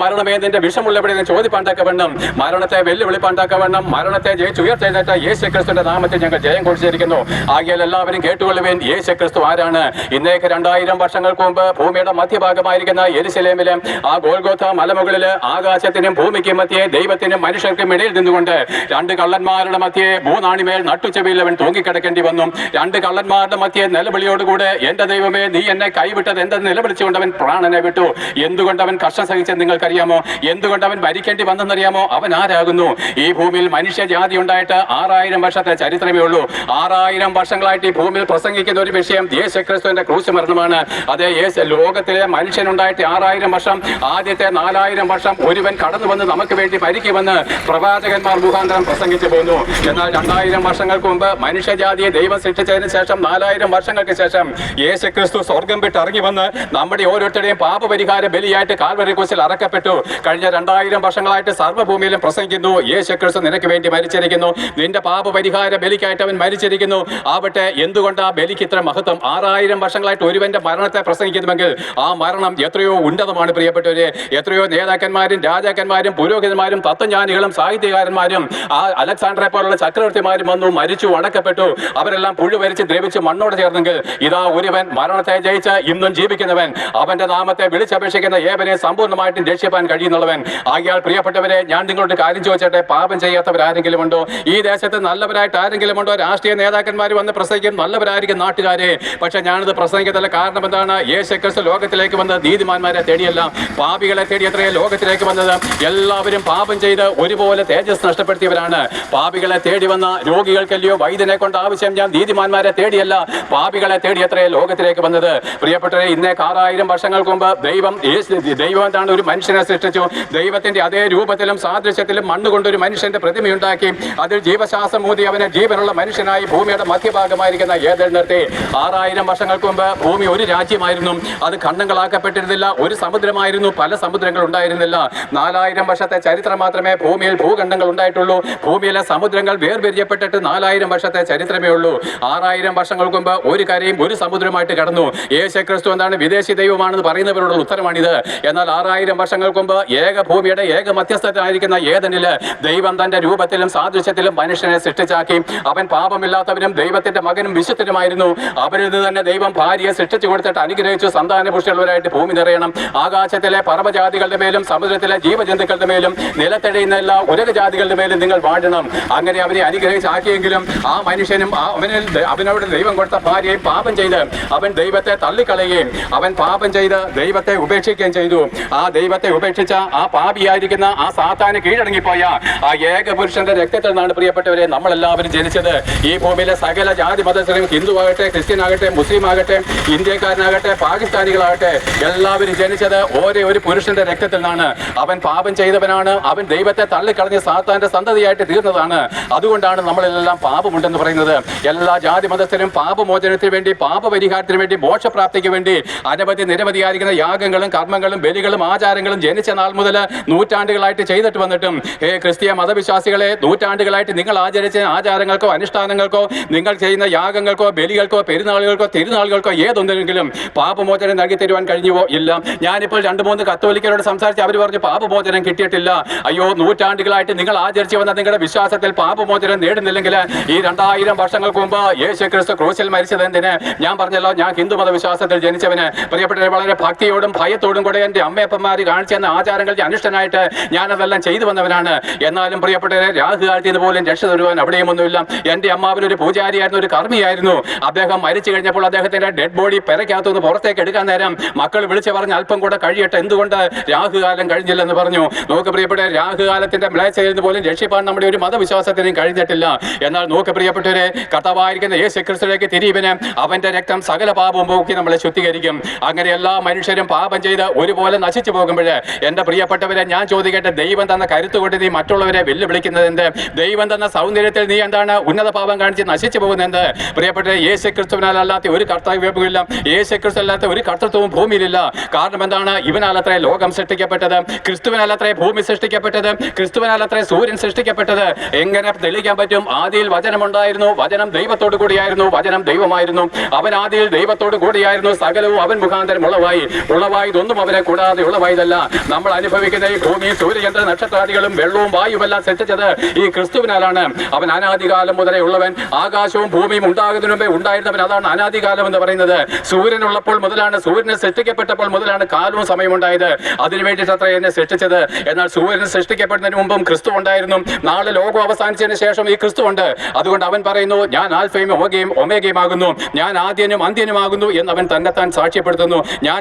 [SPEAKER 1] മരണമേ നിന്റെ വിഷമുള്ള എവിടെ? ചോദിപ്പാണ്ടാക്കവണ്ണം, മരണത്തെ വെല്ലുവിളിപ്പാണ്ടാക്കവണ്ണം, മരണത്തെ ജയിച്ചുയർത്തെഴുന്നേറ്റ യേശു ക്രിസ്തുവിന്റെ നാമത്തിൽ ഞങ്ങൾ ജയം കുറിച്ചിരിക്കുന്നു. ആകയാൽ എല്ലാവരും കേട്ടുകൊള്ളുവേൻ, യേശു ക്രിസ്തു ആരാണ്? ഇന്നേക്ക് 2000 വർഷങ്ങൾക്ക് മുമ്പ് ഭൂമിയുടെ മധ്യഭാഗമായിരിക്കുന്ന യെരുശലേമിലെ ആ ഗോൽഗോഥ മലമുകളില് ആകാശത്തിനും ഭൂമിക്കും മധ്യേ, ദൈവത്തിനും മനുഷ്യർക്കും ഇടയിൽ നിന്നുകൊണ്ട് 2 കള്ളന്മാരുടെ മധ്യേ മൂന്നാണിമേൽ നട്ടുച്ചെവിയിൽ അവൻ തൂങ്ങിക്കിടക്കേണ്ടി വന്നു. 2 കള്ളന്മാരുടെ മധ്യേ നിലവിളിയോടുകൂടെ, എന്റെ ദൈവമേ, നീ എന്നെ കൈവിട്ടത് എന്തെന്ന് നിലവിളിച്ചുകൊണ്ട് അവൻ പ്രാണനെ വിട്ടു. എന്തുകൊണ്ട് അവൻ കഷ്ടം സഹിച്ചെന്ന് നിങ്ങൾക്കറിയാമോ? എന്തുകൊണ്ട് അവൻ ഭരിക്കേണ്ടി വന്നെന്നറിയാമോ? അവൻ ആരാകുന്നു? ഈ ഭൂമിയിൽ മനുഷ്യജാതി ഉണ്ടായിട്ട് 6000 വർഷത്തെ ചരിത്രമേ ഉള്ളൂ. 6000 വർഷങ്ങളായിട്ട് ഈ ഭൂമിയിൽ പ്രസംഗിക്കുന്ന ഒരു വിഷയം യേശു ക്രിസ്തുവിന്റെ ക്രൂശ് മരണമാണ്. അതേ, ലോകത്തിലെ മനുഷ്യനുണ്ടായിട്ട് 6000 വർഷം, ആദ്യത്തെ 4000 വർഷം ഒരുവൻ കടന്നു വന്ന് നമുക്ക് വേണ്ടി ഭരിക്കുമെന്ന് പ്രവാചകന്മാർ മുഖാന്തരം പ്രസംഗിച്ചു പോന്നു. എന്നാൽ 2000 വർഷങ്ങൾക്ക് മുമ്പ് മനുഷ്യജാതിയെ ദൈവം സൃഷ്ടിച്ചതിന് ശേഷം 4000 വർഷങ്ങൾക്ക് ശേഷം യേശു ക്രിസ്തു സ്വർഗം വിട്ട് ഇറങ്ങി വന്ന് നമ്മുടെ ഓരോരുത്തരുടെയും പാപപരിഹാര ബലിയായിട്ട് കാൽവരി ക്രൂശിൽ അറക്കപ്പെട്ടു. കഴിഞ്ഞ 2000 വർഷങ്ങളായിട്ട് സർവ്വഭൂമിയിലും പ്രസംഗിക്കുന്നു, യേശു ക്രിസ്തു നിനക്ക് വേണ്ടി മരിച്ചിരിക്കുന്നു. നിന്റെ പാപപരിഹാര ബലിക്കായിട്ട് അവൻ മരിച്ചിരിക്കുന്നു. ആവട്ടെ, എന്തുകൊണ്ട് ആ ബലിക്ക് ഇത്ര മഹത്വം? 6000 വർഷങ്ങളായിട്ട് ഒരുവന്റെ മരണത്തെ പ്രസംഗിക്കുന്നുവെങ്കിൽ ആ മരണം എത്രയോ ഉന്നതമാണ്. പ്രിയപ്പെട്ടവരെ, എത്രയോ നേതാക്കന്മാരും രാജാക്കന്മാരും പുരോഹിതന്മാരും തത്വജ്ഞാനികളും സാഹിത്യകാരന്മാരും ആ അലക്സാണ്ടറെ പോലുള്ള ചക്രവർത്തിമാരും വന്നു, മരിച്ചു, അടക്കപ്പെട്ടു. അവരെല്ലാം പുഴുവരിച്ച് ദ്രവിച്ച് മണ്ണോട് ചേർന്നെങ്കിൽ ഇതാ ഒരുവൻ മരണത്തെ ജയിച്ച് ഇന്നും ജീവിക്കുന്നവൻ, അവന്റെ നാമത്തെ വിളിച്ചപേക്ഷിക്കുന്ന ഏവനെ സമ്പൂർണ്ണമായിട്ടും രക്ഷിപ്പാൻ കഴിയുന്നുള്ളവൻ. ആകയാൽ പ്രിയപ്പെട്ടവരെ, ഞാൻ നിങ്ങളോട് കാര്യം ചോദിച്ചട്ടെ, പാപം ചെയ്യാത്തവരാരെങ്കിലും ഉണ്ടോ? ഈ ദേശത്ത് നല്ലവരായിട്ട് ആരെങ്കിലും ഉണ്ടോ? രാഷ്ട്രീയ നേതാക്കന്മാർ വന്ന് പ്രസംഗിക്കും, നല്ലവരായിരിക്കും നാട്ടുകാരെ. പക്ഷെ ഞാനിത് പ്രസംഗിക്കത്തില്ല. കാരണം എന്താണ്? യേശു ക്രിസ്തു ലോകത്തിലേക്ക് വന്നത് നീതിമാന്മാരെ തേടിയല്ല, പാപികളെ തേടി എത്രയോ ലോകത്തിലേക്ക് വന്നത്. എല്ലാവരും പാപം ചെയ്ത് ഒരുപോലെ തേജസ് നഷ്ടപ്പെടുത്തിയവരാണ്. പാപികളെ തേടി വന്ന രോഗികൾക്കല്ലയോ വൈദ്യനെ കൊണ്ട് ആവശ്യം? ഞാൻ നീതിമാന്മാരെ തേടിയല്ല, പാപികളെ തേടി എത്രയോ ലോകത്തിലേക്ക് വന്നത്. പ്രിയപ്പെട്ടവരെ, ഇന്നേക്ക് 6000 വർഷങ്ങൾക്ക് മുമ്പ് ദൈവം എന്താണ്? ഒരു മനുഷ്യനെ സൃഷ്ടിച്ചു. ദൈവത്തിന്റെ അതേ രൂപത്തിലും സാദൃശ്യത്തിലും മണ്ണ് കൊണ്ടൊരു മനുഷ്യന്റെ പ്രതിമയുണ്ടാക്കി അതിൽ ജീവശ്വാസം മൂതി അവനെ ജീവനുള്ള മനുഷ്യനായി ഭൂമിയുടെ മധ്യഭാഗമായിരിക്കുന്ന ഏതെൽ നിർത്തി. 6000 വർഷങ്ങൾക്ക് മുമ്പ് ഭൂമി ഒരു രാജ്യമായിരുന്നു. അത് ഖണ്ഡങ്ങളാക്കപ്പെട്ടിരുന്നില്ല. ഒരു സമുദ്രമായിരുന്നു, പല സമുദ്രങ്ങൾ ഉണ്ടായിരുന്നില്ല. 4000 വർഷത്തെ ചരിത്രം മാത്രമേ ഭൂമിയിൽ ഭൂഖണ്ഡങ്ങൾ ഉണ്ടായിട്ടുള്ളൂ. ഭൂമിയിലെ സമുദ്രങ്ങൾ വേർപിരിയപ്പെട്ടിട്ട് 4000 വർഷത്തെ ചരിത്രമേ ഉള്ളൂ. 6000 വർഷങ്ങൾക്ക് മുമ്പ് ഒരു കരയും ഒരു സമുദ്രമായിട്ട് കടന്നു. യേശു ക്രിസ്തു എന്താണ്? വിദേശി ദൈവമാണെന്ന് പറയുന്നവരോടുള്ള ഉത്തരമാണിത്. എന്നാൽ 6000 വർഷങ്ങൾക്ക് മുമ്പ് ഏക ഭൂമിയുടെ ഏക മധ്യസ്ഥനായിരിക്കുന്ന ഏദനില് ദൈവം തന്റെ രൂപത്തിലും സാദൃശ്യത്തിലും മനുഷ്യനെ സൃഷ്ടിച്ചാക്കി. അവൻ പാപമില്ലാത്തവനും ദൈവത്തിന്റെ മകനും വിശുദ്ധനുമായിരുന്നു. അവരിൽ നിന്ന് തന്നെ ദൈവം ഭാര്യയെ സൃഷ്ടിച്ചു കൊടുത്തിട്ട് അനുഗ്രഹിച്ചു, സന്താന പുഷ്ടിയുള്ളവരായിട്ട് ഭൂമി നിറയണം. ആകാശത്തിലെ പർവ്വജാതികളുടെ മേലും സമുദ്രത്തിലെ ജീവജന്തുക്കളുടെ മേലും നിലത്തെഴിയുന്ന എല്ലാ ഉലകജാതികളുടെ മേലും നിങ്ങൾ വാഴണം. അങ്ങനെ അവനെ അനുഗ്രഹിച്ചാക്കിയെങ്കിലും ആ മനുഷ്യനും അവനോട് ദൈവം കൊടുത്ത ഭാര്യയും പാപം ചെയ്ത് അവൻ ദൈവത്തെ തള്ളിക്കളയുകയും അവൻ പാപം ചെയ്ത് ദൈവത്തെ ഉപേക്ഷിക്കുകയും ചെയ്തു. ആ ദൈവത്തെ ഉപേക്ഷിച്ച ആ പാപിയായിരിക്കുന്ന ആ സാത്താന് കീഴടങ്ങിപ്പോയ ആ ഏക പുരുഷന്റെ രക്തത്തിൽ നിന്നാണ് പ്രിയപ്പെട്ടവരെ നമ്മളെല്ലാവരും ജനിച്ചത്. ഈ ഭൂമിയിലെ സകല ജാതി മതസ്ഥരും, ഹിന്ദു ആകട്ടെ, ക്രിസ്ത്യൻ ആകട്ടെ, മുസ്ലിം ആകട്ടെ, ഇന്ത്യക്കാരനാകട്ടെ, പാകിസ്ഥാനികളാകട്ടെ, എല്ലാവരും ജനിച്ചത് ഒരേ ഒരു പുരുഷന്റെ രക്തത്തിൽ നിന്നാണ്. അവൻ പാപം ചെയ്തവനാണ്. അവൻ ദൈവത്തെ തള്ളിക്കളഞ്ഞ് സാത്താന്റെ സന്തതിയായിട്ട് തീർന്നതാണ്. അതുകൊണ്ടാണ് നമ്മളെല്ലാം പാപമുണ്ടെന്ന് പറയുന്നത്. എല്ലാ ജാതി മതസ്ഥരും പാപമോചനത്തിന് വേണ്ടി, പാപപരിഹാരത്തിന് വേണ്ടി, മോക്ഷപ്രാപ്തിക്ക് വേണ്ടി നിരവധിയായിരിക്കുന്ന യാഗങ്ങളും കർമ്മങ്ങളും ബലികളും ആചാരങ്ങളും ജനിച്ച നാൾ മുതൽ നൂറ്റാണ്ടുകളായിട്ട് ചെയ്തിട്ട് വന്നിട്ടും ക്രിസ്തീയ മതവിശ്വാസികളെ, നൂറ്റാണ്ടുകളായിട്ട് നിങ്ങൾ ആചരിച്ച ആചാരങ്ങൾക്കോ അനുഷ്ഠാനങ്ങൾക്കോ, നിങ്ങൾ ചെയ്യുന്ന യാഗങ്ങൾക്കോ ബലികൾക്കോ പെരുന്നാളുകൾക്കോ തിരുനാളുകൾക്കോ ഏതൊന്നെങ്കിലും പാപമോചനം നൽകി തരുവാൻ കഴിഞ്ഞുവോ? ഇല്ല. ഞാനിപ്പോൾ 2-3 കത്തോലിക്കരോട് സംസാരിച്ച് അവർ പറഞ്ഞു പാപമോചനം കിട്ടിയിട്ടില്ല. അയ്യോ, നൂറ്റാണ്ടുകളായിട്ട് നിങ്ങൾ ആചരിച്ചു വന്ന നിങ്ങളുടെ വിശ്വാസത്തിൽ പാപമോചനം നേടുന്നില്ലെങ്കിൽ ഈ 2000 വർഷങ്ങൾക്ക് മുമ്പ് യേശുക്രിസ്തു ക്രൂശിൽ മരിച്ചത് എന്തിന്? ഞാൻ പറഞ്ഞല്ലോ, ഞാൻ ഹിന്ദു മതവിശ്വാസത്തിൽ ജനിച്ചവന്. പ്രിയപ്പെട്ടവരെ, വളരെ ഭക്തിയോടും ഭയത്തോടും കൂടെ എൻ്റെ അമ്മയപ്പന്മാർ കാണിച്ചു തന്ന ആചാരങ്ങളുടെ അനുഷ്ഠനായിട്ട് ഞാനതെല്ലാം ചെയ്തു വന്നവനാണ്. എന്നാലും പ്രിയപ്പെട്ടവരെ, രാഹുകാലത്തിൽ നിന്ന് പോലും രക്ഷ തരുവാൻ അവിടെയും ഒന്നുമില്ല. എൻ്റെ അമ്മാവിനൊരു പൂജാരിയായിരുന്നു, ഒരു കർമ്മിയായിരുന്നു. അദ്ദേഹം മരിച്ചു കഴിഞ്ഞപ്പോൾ അദ്ദേഹത്തിന്റെ ഡെഡ് ബോഡി പെരക്കകത്തുനിന്ന് പുറത്തേക്ക് എടുക്കാൻ നേരം മക്കൾ വിളിച്ചു പറഞ്ഞ് അല്പം കൂടെ കഴിയട്ടെ, എന്തുകൊണ്ട് രാഹുകാലം കഴിഞ്ഞില്ലെന്ന് പറഞ്ഞു. നോക്ക് പ്രിയപ്പെട്ടവരെ, രാഹുകാലത്തിന്റെ മ്ലേച്ഛതയിൽ നിന്ന് പോലും രക്ഷിപ്പാൻ നമ്മുടെ ഒരു മതവിശ്വാസത്തിനും കഴിഞ്ഞിട്ടില്ല. എന്നാൽ നോക്ക് പ്രിയപ്പെട്ടവരെ, കർത്താവായിരിക്കുന്ന യേശുക്രിസ്തുവിലേക്ക് തിരിയുവിന് അവന്റെ രക്തം സകല പാപവും പോക്കി നമ്മളെ ശുദ്ധീകരിക്കും. അങ്ങനെ എല്ലാ മനുഷ്യരും പാപം ചെയ്ത് ഒരുപോലെ നശിച്ചു പോകുമ്പോൾ എന്റെ പ്രിയപ്പെട്ടവരെ, ഞാൻ ചോദിക്കട്ടെ, ദൈവം തന്ന കരുത്തുകൊണ്ട് നീ മറ്റുള്ളവരെ വെല്ലുവിളിക്കുന്നത് എന്ത്? ദൈവം തന്ന സൗന്ദര്യത്തിൽ നീ എന്താണ് ഉന്നത പാപം കാണിച്ച് നശിച്ചു പോകുന്നത്? പ്രിയപ്പെട്ടവരെ, യേശുക്രിസ്തുവിനല്ലാത്ത ഒരു കർത്തവ്യവുമില്ല, യേശുക്രിസ്തു അല്ലാത്ത ഒരു കർത്തൃത്വവും ഭൂമിയിലില്ല. കാരണം എന്താണ്? ഇവനാലത്രേ ലോകം സൃഷ്ടിക്കപ്പെട്ടത്, ക്രിസ്തുവിനാലത്രേ ഭൂമി സൃഷ്ടിക്കപ്പെട്ടത്, ക്രിസ്തുവിനാലത്രേ സൂര്യൻ സൃഷ്ടിക്കപ്പെട്ടത്. എങ്ങനെ തെളിയിക്കാൻ പറ്റും? ആദിയിൽ വചനമുണ്ടായിരുന്നു, വചനം ദൈവത്തോടു കൂടിയായിരുന്നു, വചനം ദൈവമായിരുന്നു. അവൻ ആദിയിൽ ദൈവത്തോടു കൂടിയായിരുന്നു, സകലവും അവൻ മുഖാന്തരം ഉളവായതൊന്നും അവനെ കൂടാതെ ഉളവായതല്ല. നമ്മൾ അനുഭവിക്കുന്ന ഈ ഭൂമി, സൂര്യചന്ദ്ര നക്ഷത്രാദികളും വെള്ളവും വായുവെല്ലാം സൃഷ്ടിച്ചത് ഈ ക്രിസ്തുവിനാലാണ്. അവൻ അനാദികാലം മുതലേ ഉള്ളവൻ, ആകാശവും ഭൂമിയും ഉണ്ടാകുന്നതിന് മുമ്പേ ഉണ്ടായിരുന്നവൻ. അതാണ് അനാദികാലം എന്ന് പറയുന്നത്. സൂര്യനുള്ളപ്പോൾ മുതലാണ്, സൂര്യനെ സൃഷ്ടിക്കപ്പെട്ടപ്പോൾ മുതലാണ് കാലവും സമയമുണ്ടായത്. അതിനു വേണ്ടിയിട്ടത്ര എന്നെ സൃഷ്ടിച്ചത്. എന്നാൽ സൂര്യൻ സൃഷ്ടിക്കപ്പെടുന്നതിന് മുമ്പും ക്രിസ്തു ഉണ്ടായിരുന്നു. നാളെ ലോകം അവസാനിച്ചതിന് ശേഷം ഈ ക്രിസ്തു ഉണ്ട്. അതുകൊണ്ട് അവൻ പറയുന്നു, ഞാൻ ആൽഫയും ഒമേഗയും ആകുന്നു, ഞാൻ ആദ്യനും അന്ത്യനുമാകുന്നു എന്ന് അവൻ തന്നെത്താൻ സാക്ഷ്യപ്പെടുത്തുന്നു.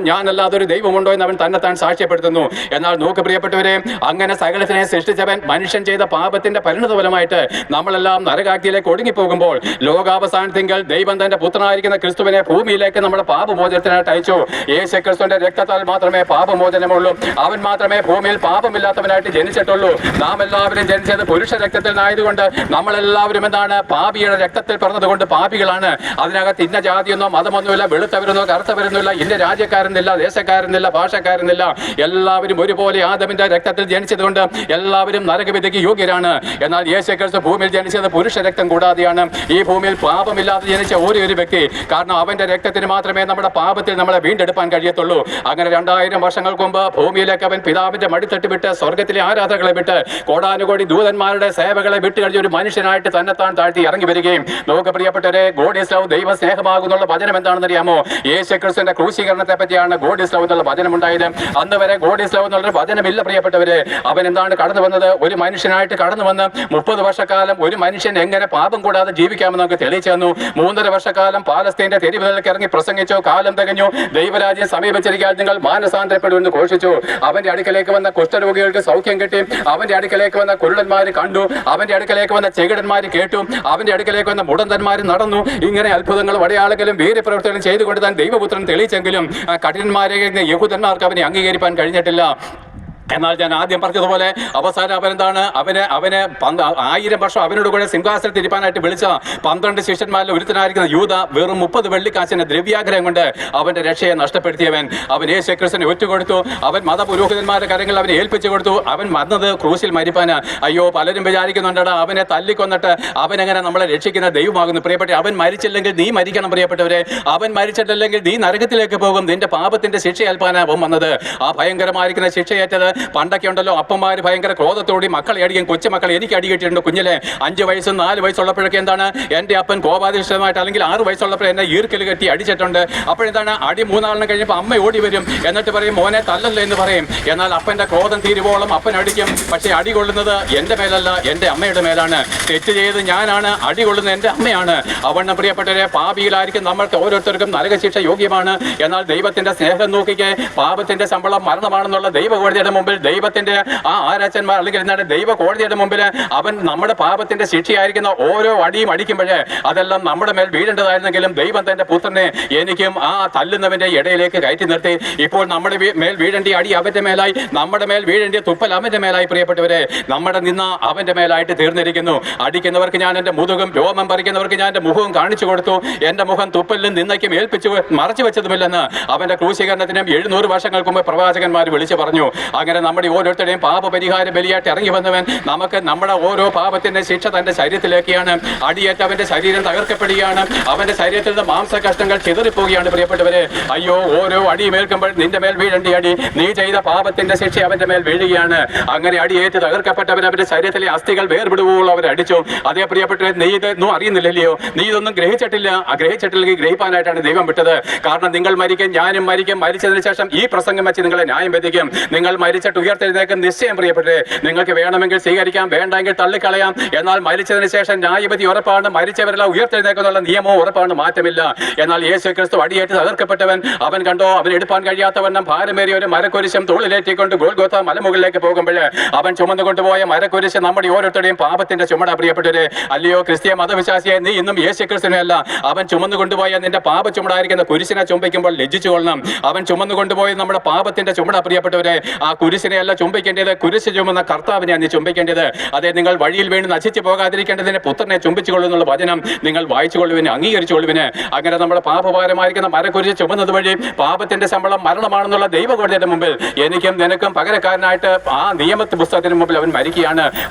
[SPEAKER 1] ഞാനല്ലാതെ ഒരു ദൈവമുണ്ടോ എന്ന് അവൻ തന്നെത്താൻ സാക്ഷ്യപ്പെടുത്തുന്നു. എന്നാൽ നോക്ക് പ്രിയപ്പെട്ടവരെ, അങ്ങനെ സകലത്തിനെ സൃഷ്ടിച്ചവൻ മനുഷ്യൻ ചെയ്ത പാപത്തിന്റെ പരിണതഫലമായിട്ട് നമ്മളെല്ലാം നരകാഗ്നിയിലേക്ക് ഒടുങ്ങിപ്പോകുമ്പോൾ ലോകാവസാനത്തിങ്കൽ ദൈവം തന്റെ പുത്രനായിരിക്കുന്ന ക്രിസ്തുവിനെ ഭൂമിയിലേക്ക് നമ്മുടെ പാപമോചനത്തിനായിട്ട് അയച്ചു. യേശുക്രിസ്തുവിന്റെ രക്തത്താൽ മാത്രമേ പാപമോചനമുള്ളൂ. അവൻ മാത്രമേ ഭൂമിയിൽ പാപമില്ലാത്തവനായിട്ട് ജനിച്ചിട്ടുള്ളൂ. നാം എല്ലാവരും ജനിച്ചത് പുരുഷ രക്തത്തിൽ ആയതുകൊണ്ട് നമ്മളെല്ലാവരും എന്താണ്? പാപിയുടെ രക്തത്തിൽ പിറന്നതുകൊണ്ട് പാപികളാണ്. അതിനകത്ത് ഇന്ന ജാതിയൊന്നോ മതമൊന്നുമില്ല, വെളുത്തവരെന്നോ കറുത്തവരെന്നില്ല, ഇന്ന രാജ്യക്കാരെന്നില്ല, ദേശക്കാരെന്നില്ല, ഭാഷക്കാരെന്നില്ല. എല്ലാവരും ഒരുപോലെ ആദമിന്റെ രക്തത്തിൽ ജനിച്ചതുകൊണ്ട് എല്ലാവരും നരകവിധിക്ക് യോഗ്യരാണ്. എന്നാൽ യേശുക്രിസ്തു ഭൂമിയിൽ ജനിച്ചത് പുരുഷ രക്തം കൂടാതെയാണ്. ഈ ഭൂമിയിൽ പാപമില്ലാതെ ജനിച്ച ഒരു വ്യക്തി. കാരണം അവന്റെ രക്തത്തിന് മാത്രമേ നമ്മുടെ പാപത്തിൽ നമ്മളെ വീണ്ടെടുപ്പാൻ കഴിയത്തുള്ളൂ. അങ്ങനെ 2000 വർഷങ്ങൾക്ക് മുമ്പ് ഭൂമിയിലേക്ക് അവൻ പിതാവിന്റെ മടിത്തട്ട് വിട്ട് സ്വർഗത്തിലെ ആരാധകളെ വിട്ട് കോടാനുകോടി ദൂതന്മാരുടെ സേവകളെ വിട്ട് കഴിഞ്ഞ ഒരു മനുഷ്യനായിട്ട് തന്നെത്താൻ താഴ്ത്തി ഇറങ്ങി വരികയും. നമുക്ക് പ്രിയപ്പെട്ടവരെ, ഗോഡ് ഈസ് ലവ്, ദൈവ സ്നേഹമാകുന്നുള്ള വചനം എന്താണെന്ന് അറിയാമോ? യേശുക്രിസ്തുവിന്റെ ക്രൂശീകരണത്തെ പറ്റിയാണ് ഗോഡ് ഈസ് ലവ് എന്നുള്ള വചനം ഉണ്ടായത്. അന്ന് വരെ ഗോഡ് ഈസ് ലവ് എന്നുള്ളൊരു വചനമില്ല പ്രിയപ്പെട്ടവരെ. അവൻ എന്താണ് കടന്നു വന്നത്? ഒരു മനുഷ്യനായിട്ട് കടന്നു വന്ന് 30 വർഷക്കാലം ഒരു മനുഷ്യൻ എങ്ങനെ പാപം കൂടാതെ ജീവിക്കാമെന്ന് നമുക്ക് തെളിയിച്ചു തന്നു. 3.5 വർഷക്കാലം പാലസ്തീന്റെ തെരുവുകളിലേക്ക് ഇറങ്ങി പ്രസംഗിച്ചു. കാലം തികഞ്ഞു, ദൈവരാജ്യം സമീപിച്ചിരിക്കാൻ നിങ്ങൾ മാനസാന്തരപ്പെടുമെന്ന് ഘോഷിച്ചു. അവന്റെ അടുക്കലേക്ക് വന്ന കുഷ്ഠരോഗികൾക്ക് സൗഖ്യം കിട്ടി. അവന്റെ അടുക്കലേക്ക് വന്ന കുരുടന്മാർ കണ്ടു. അവന്റെ അടുക്കലേക്ക് വന്ന ചെകിടന്മാർ കേട്ടു. അവന്റെ അടുക്കലേക്ക് വന്ന മുടന്തന്മാർ നടന്നു. ഇങ്ങനെ അത്ഭുതങ്ങളും അടയാളങ്ങളും വീര്യപ്രവർത്തനങ്ങളും ചെയ്തുകൊണ്ട് താൻ ദൈവപുത്രൻ തെളിയിച്ചെങ്കിലും കഠിനന്മാരെ യഹൂദന്മാർക്ക് അവനെ അംഗീകരിക്കാൻ കഴിഞ്ഞിട്ടില്ല. എന്നാൽ ഞാൻ ആദ്യം പറഞ്ഞതുപോലെ അവസാനം അവനെന്താണ്? അവനെ 1000 വർഷം അവനോട് കൂടെ സിംഹാസനത്തിൽ ഇരിപ്പാനായിട്ട് വിളിച്ച 12 ശിഷ്യന്മാരിൽ ഒരുത്തനായിരിക്കുന്ന യൂദ വെറും 30 വെള്ളിക്കാശിന്റെ ദ്രവ്യാഗ്രഹം കൊണ്ട് അവന്റെ രക്ഷയെ നഷ്ടപ്പെടുത്തിയവൻ. അവൻ യേശുക്രിസ്തുവിനെ ഒറ്റുകൊടുത്തു. അവൻ മതപുരോഹിതന്മാരുടെ കാര്യങ്ങൾ അവനെ ഏൽപ്പിച്ചു കൊടുത്തു. അവൻ വന്നത് ക്രൂശിൽ മരിപ്പാന്. അയ്യോ, പലരും വിചാരിക്കുന്നുണ്ടടാ അവനെ തല്ലിക്കൊന്നിട്ട് അവനെങ്ങനെ നമ്മളെ രക്ഷിക്കുന്ന ദൈവമാകുന്നു. പ്രിയപ്പെട്ട, അവൻ മരിച്ചില്ലെങ്കിൽ നീ മരിക്കണം പ്രിയപ്പെട്ടവരെ. അവൻ മരിച്ചിട്ടില്ലെങ്കിൽ നീ നരകത്തിലേക്ക് പോകും. നിന്റെ പാപത്തിന്റെ ശിക്ഷ ഏൽപ്പാനാണ് അവൻ വന്നത്. ആ ഭയങ്കരമായിരിക്കുന്ന ശിക്ഷയേറ്റത് പണ്ടൊക്കെ ഉണ്ടല്ലോ, അപ്പന്മാർ ഭയങ്കര ക്രോധത്തോടെ മക്കളെ അടിക്കും. കൊച്ചുമക്കളെ എനിക്ക് അടി കിട്ടിയിട്ടുണ്ട്. കുഞ്ഞിലെ 5 വയസ്സും 4 വയസ്സുള്ളപ്പോഴൊക്കെ എന്താണ്, എൻ്റെ അപ്പൻ കോപാധിഷ്ഠമായിട്ട് അല്ലെങ്കിൽ 6 വയസ്സുള്ളപ്പോൾ എന്നെ ഈർക്കൽ കെട്ടി അടിച്ചിട്ടുണ്ട്. അപ്പോഴെന്താണ്, അടി 3 നാളിന് കഴിഞ്ഞപ്പോൾ അമ്മ ഓടി വരും. എന്നിട്ട് പറയും, മോനെ തല്ലല്ലേ എന്ന് പറയും. എന്നാൽ അപ്പൻ്റെ ക്രോധം തീരുവോളം അപ്പൻ അടിക്കും. പക്ഷേ അടി കൊള്ളുന്നത് എൻ്റെ മേലല്ല, എൻ്റെ അമ്മയുടെ മേലാണ്. തെറ്റ് ചെയ്ത് ഞാനാണ്, അടി കൊള്ളുന്നത് എൻ്റെ അമ്മയാണ്. അവണ്ണം പ്രിയപ്പെട്ടവരെ, പാപിയിലായിരിക്കും നമ്മൾക്ക് ഓരോരുത്തർക്കും നരകശിക്ഷ യോഗ്യമാണ്. എന്നാൽ ദൈവത്തിന്റെ സ്നേഹം നോക്കിക്കേ, പാപത്തിന്റെ ശമ്പളം മരണമാണെന്നുള്ള ദൈവകോടതിയുടെ മുമ്പിൽ മുമ്പിൽ, ദൈവത്തിന്റെ ആ ആരാച്ചന്മാർ അല്ലെങ്കിൽ എന്താണ് ദൈവ കോടതിയുടെ മുമ്പിൽ അവൻ നമ്മുടെ പാപത്തിന്റെ ശിക്ഷയായിരിക്കുന്ന ഓരോ അടിയും അടിക്കുമ്പോഴേ അതെല്ലാം നമ്മുടെ മേൽ വീഴേണ്ടതായിരുന്നെങ്കിലും ദൈവം തന്റെ പുത്രനെ എനിക്കും ആ തല്ലുന്നവന്റെ ഇടയിലേക്ക് കയറ്റി നിർത്തി. ഇപ്പോൾ നമ്മുടെ മേൽ വീഴേണ്ട അടി അവന്റെ മേലായി, നമ്മുടെ മേൽ വീഴേണ്ട തുപ്പൽ അവന്റെ മേലായി. പ്രിയപ്പെട്ടവരെ, നമ്മുടെ നിന്ന അവന്റെ മേലായിട്ട് തീർന്നിരിക്കുന്നു. അടിക്കുന്നവർക്ക് ഞാൻ എന്റെ മുതുകും, രോമം പറിക്കുന്നവർക്ക് ഞാൻ എന്റെ മുഖവും കാണിച്ചു കൊടുത്തു. എന്റെ മുഖം തുപ്പലിനും നിന്നയ്ക്കും ഏൽപ്പിച്ചു മറച്ചു വെച്ചതുമില്ലെന്ന് അവന്റെ ക്രൂശീകരണത്തിനും 700 വർഷങ്ങൾക്ക് മുമ്പ് പ്രവാചകന്മാർ വിളിച്ചു പറഞ്ഞു. അങ്ങനെ നമ്മുടെ ഓരോരുത്തരുടെയും പാപപരിഹാര ബലിയായിട്ട് ഇറങ്ങി വന്നവൻ നമുക്ക് നമ്മുടെ ഓരോ പാപത്തിന്റെ ശിക്ഷ തന്റെ ശരീരത്തിലേക്കാണ്. അടിയേറ്റ് അവന്റെ ശരീരം തകർക്കപ്പെടുകയാണ്, അവന്റെ ശരീരത്തിൽ നിന്ന് മാംസകഷ്ണങ്ങൾ ചിതറിപ്പോവുകയാണ്. പ്രിയപ്പെട്ടവരെ, അയ്യോ, ഓരോ അടി മേൽക്കുമ്പോൾ നിന്റെ മേൽ വീഴേണ്ട അടി, നീ ചെയ്ത പാപത്തിന്റെ ശിക്ഷ അവന്റെ മേൽ വീഴുകയാണ്. അങ്ങനെ അടിയേറ്റ് തകർക്കപ്പെട്ടവൻ അവന്റെ ശരീരത്തിലെ അസ്ഥികൾ വേർപെടുവോളം അവർ അടിച്ചു. അതേ പ്രിയപ്പെട്ടവരെ, നീ ഇതൊന്നും അറിയുന്നില്ലല്ലയോ, നീ ഇതൊന്നും ഗ്രഹിച്ചിട്ടില്ല. ഗ്രഹിച്ചിട്ടില്ലെങ്കിൽ ഗ്രഹിപ്പാനായിട്ടാണ് ദൈവം വിട്ടത്. കാരണം നിങ്ങൾ മരിക്കും, ഞാനും മരിക്കും. മരിച്ചതിന് ശേഷം ഈ പ്രസംഗം വെച്ച് നിങ്ങളെ ന്യായം വിധിക്കും. നിങ്ങൾ മരിച്ചിട്ട് ഉയർത്തെഴുന്നേക്കും നിശ്ചയം. പ്രിയപ്പെട്ടവരെ, നിങ്ങൾക്ക് വേണമെങ്കിൽ സ്വീകരിക്കാം, വേണ്ടെങ്കിൽ തള്ളിക്കളയാം. എന്നാൽ മരിച്ചതിന് ശേഷം ന്യായവിധി ഉറപ്പാണ്. മരിച്ചവരെല്ലാം ഉയർത്തെഴുന്നേക്കുന്നുള്ള നിയമവും ഉറപ്പാണ്, മാറ്റമില്ല. എന്നാൽ യേശു ക്രിസ്തു അടിയേറ്റ് തകർക്കപ്പെട്ടവൻ അവൻ കണ്ടോ, അവൻ എടുപ്പാൻ കഴിയാത്തവണ്ണം ഭാരമേറിയ ഒരു മരക്കുരിശും തോളിലേറ്റിക്കൊണ്ട് ഗോൽഗോഥ മലമുകളിലേക്ക് പോകുമ്പോൾ അവൻ ചുമന്നുകൊണ്ടുപോയ മരക്കുരിശ് നമ്മുടെ ഓരോരുത്തരുടെയും പാപത്തിന്റെ ചുമട. പ്രിയപ്പെട്ടവരെ, അല്ലയോ ക്രിസ്തീയ മതവിശ്വാസിയെ, നീ ഇന്നും യേശു ക്രിസ്തുവിനല്ല, അവൻ ചുമന്നുകൊണ്ടുപോയ നിന്റെ പാപ ചുമടായിരിക്കുന്ന കുരിശിനെ ചുംബിക്കുമ്പോൾ ലജ്ജിച്ചു കൊള്ളണം. അവൻ ചുമന്നുകൊണ്ടുപോയ നമ്മുടെ പാപത്തിന്റെ ചുമട. പ്രിയപ്പെട്ടവരെ, ആ കുരിശിനെ അല്ല ചുംബിക്കേണ്ടത്, കുരിശ് ചുമന്ന കർത്താവിനെയാണ് നീ ചുംബിക്കേണ്ടത്. അതെ, നിങ്ങൾ വഴിയിൽ വീണ് നശിച്ചു പോകാതിരിക്കേണ്ടതിന് പുത്രനെ ചുംബിച്ചുകൊള്ളുന്നുള്ള വചനം നിങ്ങൾ വായിച്ചുകൊള്ളുവിന്, അംഗീകരിച്ചുകൊള്ളുവിന്. അങ്ങനെ നമ്മുടെ പാപഭാരമായിരിക്കുന്ന മരക്കുരിശ് ചുമന്നത് വഴി പാപത്തിന്റെ ശമ്പളം മരണമാണെന്നുള്ള ദൈവകോടതിയുടെ മുമ്പിൽ എനിക്കും നിനക്കും പകരക്കാരനായിട്ട് ആ നിയമത്തെ പുസ്തകത്തിന് മുമ്പിൽ അവൻ മരിക്കുകയാണ്.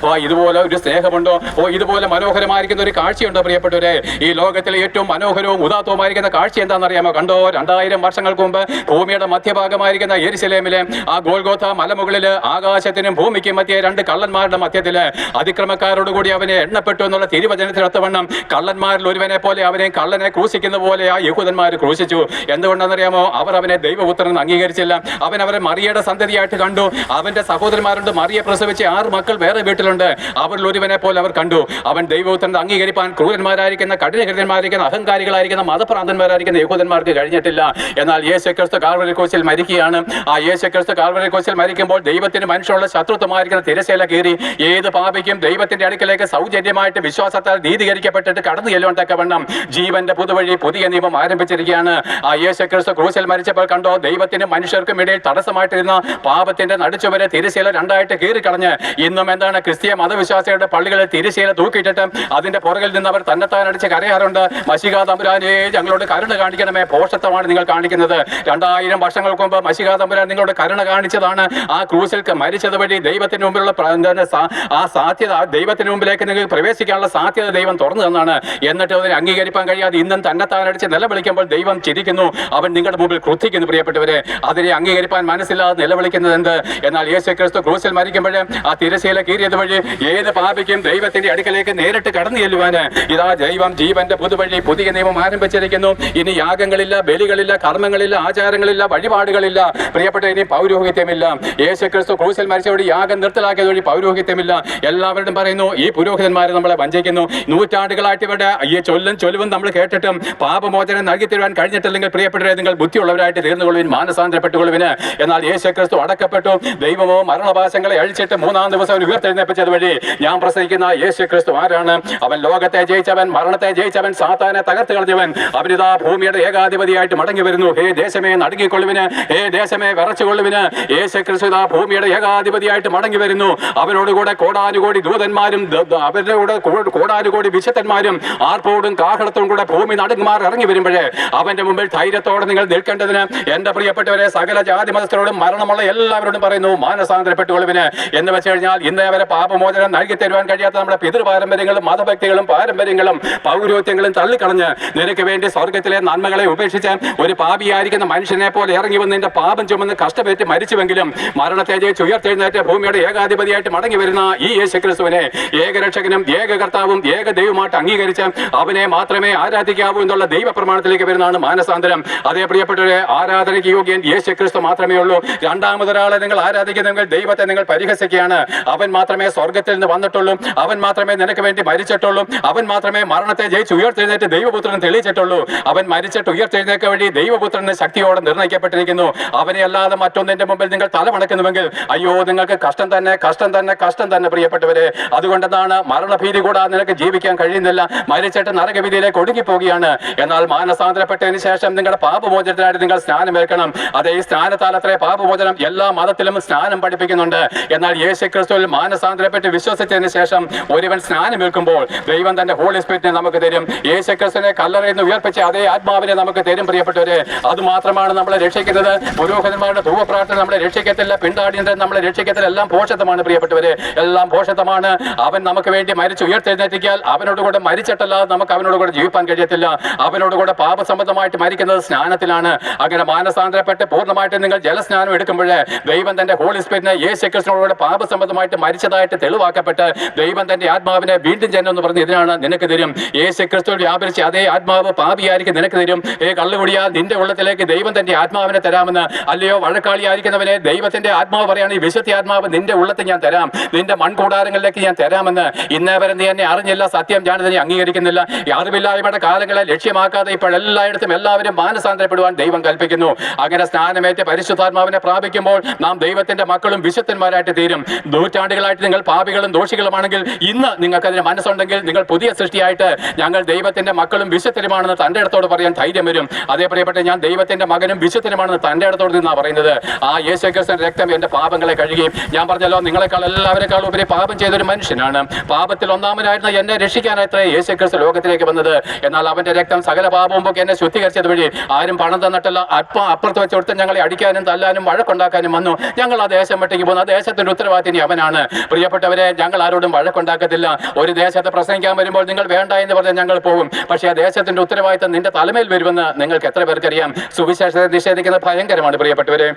[SPEAKER 1] ഇതുപോലെ ഒരു സ്നേഹമുണ്ടോ? ഇതുപോലെ മനോഹരമായിരിക്കുന്ന ഒരു കാഴ്ചയുണ്ടോ? പ്രിയപ്പെട്ടവരെ, ഈ ലോകത്തിലെ ഏറ്റവും മനോഹരവും ഉദാത്തവുമായിരിക്കുന്ന കാഴ്ച എന്താണെന്ന് അറിയാമോ? കണ്ടോ, 2000 വർഷങ്ങൾക്ക് മുമ്പ് ഭൂമിയുടെ മധ്യഭാഗമായിരിക്കുന്ന യെരുശലേമിലെ ആ ഗോൽഗോഥ മലമുകളിൽ ആകാശത്തിനും ഭൂമിക്കും മധ്യേ 2 കള്ളന്മാരുടെ മധ്യത്തില് അതിക്രമക്കാരോടുകൂടി അവനെ എണ്ണപ്പെട്ടു എന്നുള്ള തിരുവചനത്തിനൊത്തവണ്ണം കള്ളന്മാരിൽ ഒരുവനെ പോലെ അവനെ കള്ളനെ ക്രൂശിക്കുന്ന പോലെ ആ യഹൂദന്മാർ ക്രൂശിച്ചു. എന്തുകൊണ്ടെന്നറിയാമോ? അവർ അവനെ ദൈവപുത്രൻ അംഗീകരിച്ചില്ല. അവൻ അവരെ മറിയയുടെ സന്തതിയായിട്ട് കണ്ടു. അവന്റെ സഹോദരന്മാരുണ്ട്, മറിയെ പ്രസവിച്ച 6 മക്കൾ വേറെ വീട്ടിലുണ്ട്. അവരിൽ ഒരുവനെ പോലെ അവർ കണ്ടു. അവൻ ദൈവപുത്രൻ അംഗീകരിപ്പാൻ ക്രൂരന്മാരായിരിക്കുന്ന, കഠിനഹൃദയന്മാരായിരിക്കുന്ന, അഹങ്കാരികളായിരിക്കുന്ന, മതഭ്രാന്തന്മാരായിരിക്കുന്ന യഹൂദന്മാർക്ക് കഴിഞ്ഞിട്ടില്ല. എന്നാൽ യേശു ക്രിസ്തു കാൽവരി ക്രൂശിൽ മരിക്കുകയാണ്. ആ യേശു ക്രിസ്തു കാൽവരി ക്രൂശിൽ മരിക്കുമ്പോൾ ദൈവത്തിന് മനുഷ്യനുള്ള ശത്രുത്വമായിരിക്കുന്ന തിരശീല കീറി ഏത് പാപിക്കും ദൈവത്തിന്റെ അടുക്കലേക്ക് സൗജന്യമായിട്ട് വിശ്വാസത്താൽ നീതീകരിക്കപ്പെട്ടിട്ട് കടന്നു ചെല്ലുവാൻ തക്കവണ്ണം ജീവന്റെ പുതുവഴി, പുതിയ നിയമം ആരംഭിച്ചിരിക്കുകയാണ്. ആ യേശു ക്രിസ്തു ക്രൂശിൽ മരിച്ചപ്പോൾ കണ്ടോ, ദൈവത്തിനും മനുഷ്യർക്കും ഇടയിൽ തടസ്സമായിട്ടിരുന്ന പാപത്തിന്റെ നടുച്ചുവരെ തിരശീല 2ആയിട്ട് കീറിക്കളഞ്ഞ് ഇന്നും എന്താണ് ക്രിസ്തീയ മതവിശ്വാസികളുടെ പള്ളികളിൽ തിരശീല തൂക്കിയിട്ടിട്ട് അതിന്റെ പുറകിൽ നിന്ന് അവർ തന്നെത്താൻ അടിച്ച് കരയാറുണ്ട്. മശിഹാ തമ്പുരാനെ, ഞങ്ങളോട് കരുണ കാണിക്കണമേ. പോഷത്വമാണ് നിങ്ങൾ കാണിക്കുന്നത്. 2000 വർഷങ്ങൾക്ക് മുമ്പ് മശിഹാ തമ്പുരാൻ നിങ്ങളോട് കരുണ കാണിച്ചതാണ്. ആ ക്രൂശിൽ മരിച്ചത് വഴി ദൈവത്തിന് മുമ്പിലുള്ള ആ സാധ്യത, ദൈവത്തിന് മുമ്പിലേക്ക് നിങ്ങൾക്ക് പ്രവേശിക്കാനുള്ള സാധ്യത ദൈവം തുറന്നു തന്നാണ്. എന്നിട്ട് അതിനെ അംഗീകരിക്കാൻ കഴിയാതെ ഇന്നും തന്നെത്താൻ അടിച്ച് നിലവിളിക്കുമ്പോൾ ദൈവം ചിരിക്കുന്നു, അവൻ നിങ്ങളുടെ മുമ്പിൽ ക്രുദ്ധിക്കുന്നു. പ്രിയപ്പെട്ടവരെ, അതിനെ അംഗീകരിക്കാൻ മനസ്സില്ലാതെ നിലവിളിക്കുന്നത് എന്ത്? എന്നാൽ യേശു ക്രിസ്തു ക്രൂശിൽ മരിക്കുമ്പോൾ ആ തിരശീല കീറിയത് വഴി ഏത് പാപിക്കും ദൈവത്തിന്റെ അടുക്കലേക്ക് നേരിട്ട് കടന്നു ചെല്ലുവാന് ഇതാ ദൈവം ജീവന്റെ പുതുവഴി, പുതിയ നിയമം ആരംഭിച്ചിരിക്കുന്നു. ഇനി യാഗങ്ങളില്ല, ബലികളില്ല, കർമ്മങ്ങളില്ല, ആചാരങ്ങളില്ല, വഴിപാടുകളില്ല. പ്രിയപ്പെട്ട, ഇനി പൗരോഹിത്യമില്ല. യേശു ക്രിസ്തു ക്രൂശിൽ മരിച്ചവഴി യാഗം നിർത്തലാക്കിയത് വഴി പൗരോഹിത്യമില്ല. എല്ലാവരും പറയുന്നു ഈ പുരോഹിതന്മാരെ നമ്മളെ വഞ്ചിക്കുന്നു. നൂറ്റാണ്ടുകളായിട്ട് ഇവരുടെ ഈ ചൊല്ലും നമ്മൾ കേട്ടിട്ടും പാപമോചനം നൽകി തരുവാൻ കഴിഞ്ഞിട്ടില്ലെങ്കിൽ പ്രിയപ്പെട്ടവരെ, നിങ്ങൾ ബുദ്ധിയുള്ളവരായിട്ട് തീർന്നുകൊള്ളുവിൻ, മാനസാന്തരപ്പെട്ടുകൊള്ളുവിന്. എന്നാൽ യേശു ക്രിസ്തു അടക്കപ്പെട്ടു. ദൈവമോ മരണവാസങ്ങളെ അഴിച്ചിട്ട് 3-ാം ദിവസം ഉയർത്തെഴുന്നേൽപ്പിച്ചത് വഴി ഞാൻ പ്രസംഗിക്കുന്ന യേശു ക്രിസ്തു ആരാണ്? അവൻ ലോകത്തെ ജയിച്ചവൻ, മരണത്തെ ജയിച്ചവൻ, സാത്താനെ തകർത്ത് കളഞ്ഞവൻ. അവനിതാ ഭൂമിയുടെ ഏകാധിപതിയായിട്ട് മടങ്ങി വരുന്നു. ഹേ ദേശമേ നടുങ്ങിക്കൊള്ളുവിന്, ഹേ ദേശമേ വിറച്ചുകൊള്ളുവിന്. യേശു ക്രിസ്തു ഇതാ ഭൂമിയുടെ ഏകാധിപതിയായിട്ട് മടങ്ങി വരുന്നു. അവനോടുകൂടെ കോടാനുകോടി ദൂതന്മാരും അവരുടെ കൂടെ കോടാനുകോടി വിശുദ്ധന്മാരും ആർപ്പോടും കാഹളത്തോടും കൂടെ ഭൂമി നടുങ്ങുമാർ ഇറങ്ങി വരുമ്പോഴേ അവന്റെ മുമ്പിൽ ധൈര്യത്തോടെ നിങ്ങൾ നിൽക്കേണ്ടതിന് എന്റെ പ്രിയപ്പെട്ടവരെ, സകല ജാതി മതസ്ഥരോടും മരണമുള്ള എല്ലാവരോടും പറയുന്നു മാനസാന്തരപ്പെട്ടുകൊള്ളുവിന്. എന്ന് വെച്ച് കഴിഞ്ഞാൽ ഇന്ന് അവരെ പാപമോചനം നൽകി തരുവാൻ കഴിയാത്ത നമ്മുടെ പിതൃപാരമ്പര്യങ്ങളും മതഭക്തികളും പാരമ്പര്യങ്ങളും പൗരോഹിത്യങ്ങളും തള്ളിക്കളഞ്ഞ് നിനക്ക് വേണ്ടി സ്വർഗത്തിലെ നന്മകളെ ഉപേക്ഷിച്ച് ഒരു പാപിയായിരിക്കുന്ന മനുഷ്യനെ പോലെ ഇറങ്ങി വന്ന് നിന്റെ പാപം ചുമന്ന് കഷ്ടപ്പെട്ട് മരിച്ചുവെങ്കിലും മരണത്തെ ജയിച്ച് ഉയർത്തെഴുന്നേറ്റ് ഭൂമിയുടെ ഏകാധിപതിയായിട്ട് മടങ്ങി വരുന്ന ഈ യേശു ക്രിസ്തുവിനെ ഏകരക്ഷകനും ഏക കർത്താവും ഏക ദൈവമായിട്ട് അംഗീകരിച്ച് അവനെ മാത്രമേ ആരാധിക്കാവൂ എന്നുള്ള ദൈവ പ്രമാണത്തിലേക്ക് വരുന്നതാണ് മാനസാന്തരം. അതേ പ്രിയപ്പെട്ടവരെ, ആരാധനയ്ക്ക് യോഗ്യൻ യേശു ക്രിസ്തു മാത്രമേ ഉള്ളൂ. രണ്ടാമതൊരാളെ നിങ്ങൾ ആരാധിക്കുന്നെങ്കിൽ ദൈവത്തെ നിങ്ങൾ പരിഹസിക്കുകയാണ്. അവൻ മാത്രമേ സ്വർഗത്തിൽ നിന്ന് വന്നിട്ടുള്ളൂ, അവൻ മാത്രമേ നിനക്ക് വേണ്ടി മരിച്ചിട്ടുള്ളൂ, അവൻ മാത്രമേ മരണത്തെ ജയിച്ച് ഉയർത്തെഴുന്നേറ്റ് ദൈവപുത്രൻ തെളിയിച്ചിട്ടുള്ളൂ. അവൻ മരിച്ചിട്ട് ഉയർത്തെഴുന്നേൽക്ക വഴി ദൈവപുത്രന് ശക്തിയോടെ നിർണ്ണയിക്കപ്പെട്ടിരിക്കുന്നു. അവനെ അല്ലാതെ മറ്റൊന്നിന്റെ മുമ്പിൽ നിങ്ങൾ തലമണ നടക്കുന്നുവെങ്കിൽ അയ്യോ നിങ്ങൾക്ക് കഷ്ടം തന്നെ, കഷ്ടം തന്നെ, കഷ്ടം തന്നെ പ്രിയപ്പെട്ടവരെ. അതുകൊണ്ടെന്താണ് മരണഭീതി കൂടാതെ നിനക്ക് ജീവിക്കാൻ കഴിയുന്നില്ല, മരിച്ചിട്ട് നരകവിധിയിലേക്ക് ഒടുങ്ങിപ്പോവുകയാണ്. എന്നാൽ മാനസാന്തരപ്പെട്ടതിന് ശേഷം നിങ്ങളുടെ പാപമോചനത്തിനായിട്ട് നിങ്ങൾ സ്നാനമേൽക്കണം. അതേ ഈ സ്നാനത്താൽ അത്രേ പാപമോചനം. എല്ലാ മതത്തിലും സ്നാനം പഠിപ്പിക്കുന്നുണ്ട്. എന്നാൽ യേശു ക്രിസ്തുവിൽ മാനസാന്തരപ്പെട്ട് വിശ്വസിച്ചതിന് ശേഷം ഒരുവൻ സ്നാനമേൽക്കുമ്പോൾ ദൈവം തന്റെ ഹോളി സ്പിരിറ്റിനെ നമുക്ക് തരും. യേശു ക്രിസ്തുവിനെ കല്ലറയിൽ നിന്ന് ഉയർപ്പിച്ച അതേ ആത്മാവിനെ നമുക്ക് തരും പ്രിയപ്പെട്ടവരെ. അതുമാത്രമാണ് നമ്മളെ രക്ഷിക്കുന്നത്. പുരോഹിതന്മാരുടെ ധൂപപ്രാർത്ഥന നമ്മളെ രക്ഷിക്കത്തില്ല, പിണ്ടാടിയന്ത്രം നമ്മളെ രക്ഷിക്കത്തില്ല. എല്ലാം ഭോഷത്വമാണ് പ്രിയപ്പെട്ടവരെ, എല്ലാം ഭോഷത്വമാണ്. അവൻ നമുക്ക് വേണ്ടി മരിച്ച് ഉയർത്തെഴുന്നേറ്റിയാൽ അവനോടുകൂടെ മരിച്ചിട്ടല്ലാതെ നമുക്ക് അവനോടുകൂടെ ജീവിക്കാൻ കഴിയത്തില്ല. അവനോടുകൂടെ പാപസംബന്ധമായിട്ട് മരിക്കുന്നത് സ്നാനത്തിലാണ്. അങ്ങനെ മാനസാന്തരപ്പെട്ട് പൂർണ്ണമായിട്ട് നിങ്ങൾ ജലസ്നാനം എടുക്കുമ്പോഴേ ദൈവം തന്റെ ഹോളി സ്പിരിറ്റിനെ യേശു ക്രിസ്തുവിനോട് പാപസംബന്ധമായിട്ട് മരിച്ചതായിട്ട് തെളിവാക്കപ്പെട്ട് ദൈവം തന്റെ ആത്മാവിനെ വീണ്ടും ജനം എന്ന് പറഞ്ഞ് ഇതിനാണ് നിനക്ക് തരും. യേശു ക്രിസ്തുവിൽ വ്യാപരിച്ച് അതേ ആത്മാവ് പാപിയായിരിക്കും നിനക്ക് തരും. കള്ളുകുടിയാ നിന്റെ ഉള്ളത്തിലേക്ക് ദൈവം തന്റെ ആത്മാവിനെ തരാമെന്ന്. അല്ലയോ വഴക്കാളിയായിരിക്കുന്നവനെ, ദൈവത്തിന്റെ ആത്മാവ് പറയാണ് ഈ വിശുദ്ധ ആത്മാവ് നിന്റെ ഉള്ളത്തിൽ ഞാൻ തരാം, നിന്റെ മൺകൂടാരങ്ങളിലേക്ക് ഞാൻ തരാമെന്ന്. ഇന്നേ വരെ നീ എന്നെ അറിഞ്ഞില്ല, സത്യം ഞാൻ ഇതിനെ അംഗീകരിക്കുന്നില്ല. അറിവില്ലായ്മയുടെ കാലങ്ങളെ ലക്ഷ്യമാക്കാതെ ഇപ്പോഴെല്ലായിടത്തും എല്ലാവരും മാനസാന്തരപ്പെടുവാൻ ദൈവം കൽപ്പിക്കുന്നു. അങ്ങനെ സ്നാനമേറ്റ് പരിശുദ്ധാത്മാവിനെ പ്രാപിക്കുമ്പോൾ നാം ദൈവത്തിന്റെ മക്കളും വിശുദ്ധന്മാരായിട്ട് തീരും. നൂറ്റാണ്ടുകളായിട്ട് നിങ്ങൾ പാപികളും ദോഷികളുമാണെങ്കിൽ ഇന്ന് നിങ്ങൾക്ക് അതിന് മനസ്സുണ്ടെങ്കിൽ നിങ്ങൾ പുതിയ സൃഷ്ടിയായിട്ട് ഞങ്ങൾ ദൈവത്തിന്റെ മക്കളും വിശുദ്ധരുമാണെന്ന് തന്റെ ഇടത്തോട് പറയാൻ ധൈര്യം വരും. അതേ പ്രിയപ്പെട്ട ഞാൻ ദൈവത്തിന്റെ മകനും വിശുദ്ധനുമാണെന്ന് തന്റെ ഇടത്തോട് നിന്നാണ് പറയുന്നത്. ആ യേശു ക്രിസ്തുവിന്റെ രക്തം എന്റെ പാപങ്ങളെ കഴുകി. ഞാൻ പറഞ്ഞല്ലോ നിങ്ങളെക്കാൾ എല്ലാവരെക്കാളും ഉപരി പാപം ചെയ്തൊരു മനുഷ്യനാണ്. പാപത്തിൽ ഒന്നാമനായിരുന്ന എന്നെ രക്ഷിക്കാനായിട്ടേ യേശു ക്രിസ്തു ലോകത്തിലേക്ക് വന്നത്. എന്നാൽ അവന്റെ രക്തം സകല പാപവും ഒക്കെ എന്നെ ശുദ്ധീകരിച്ചത് വഴി ആരും പണം തന്നിട്ടല്ല, അപ്പുറത്ത് വെച്ച് കൊടുത്ത് ഞങ്ങളെ അടിക്കാനും തല്ലാനും വഴക്കുണ്ടാക്കാനും വന്നു. ഞങ്ങൾ ആ ദേശം വിട്ടേക്ക് പോകുന്നു. ആ ദേശത്തിന്റെ ഉത്തരവാദിനി അവനാണ്. പ്രിയപ്പെട്ടവരെ, ഞങ്ങൾ ആരോടും വഴക്കുണ്ടാക്കത്തില്ല. ഒരു ദേശത്ത് പ്രസംഗിക്കാൻ വരുമ്പോൾ നിങ്ങൾ വേണ്ട എന്ന് പറഞ്ഞാൽ ഞങ്ങൾ പോകും. പക്ഷേ ആ ദേശത്തിന്റെ ഉത്തരവാദിത്തം നിന്റെ തലമേൽ വരുമെന്ന് നിങ്ങൾക്ക് എത്ര പേർക്കറിയാം? സുവിശേഷത്തെ നിഷേധിക്കുന്നത് ഭയങ്കരമാണ് പ്രിയപ്പെട്ടവരെ.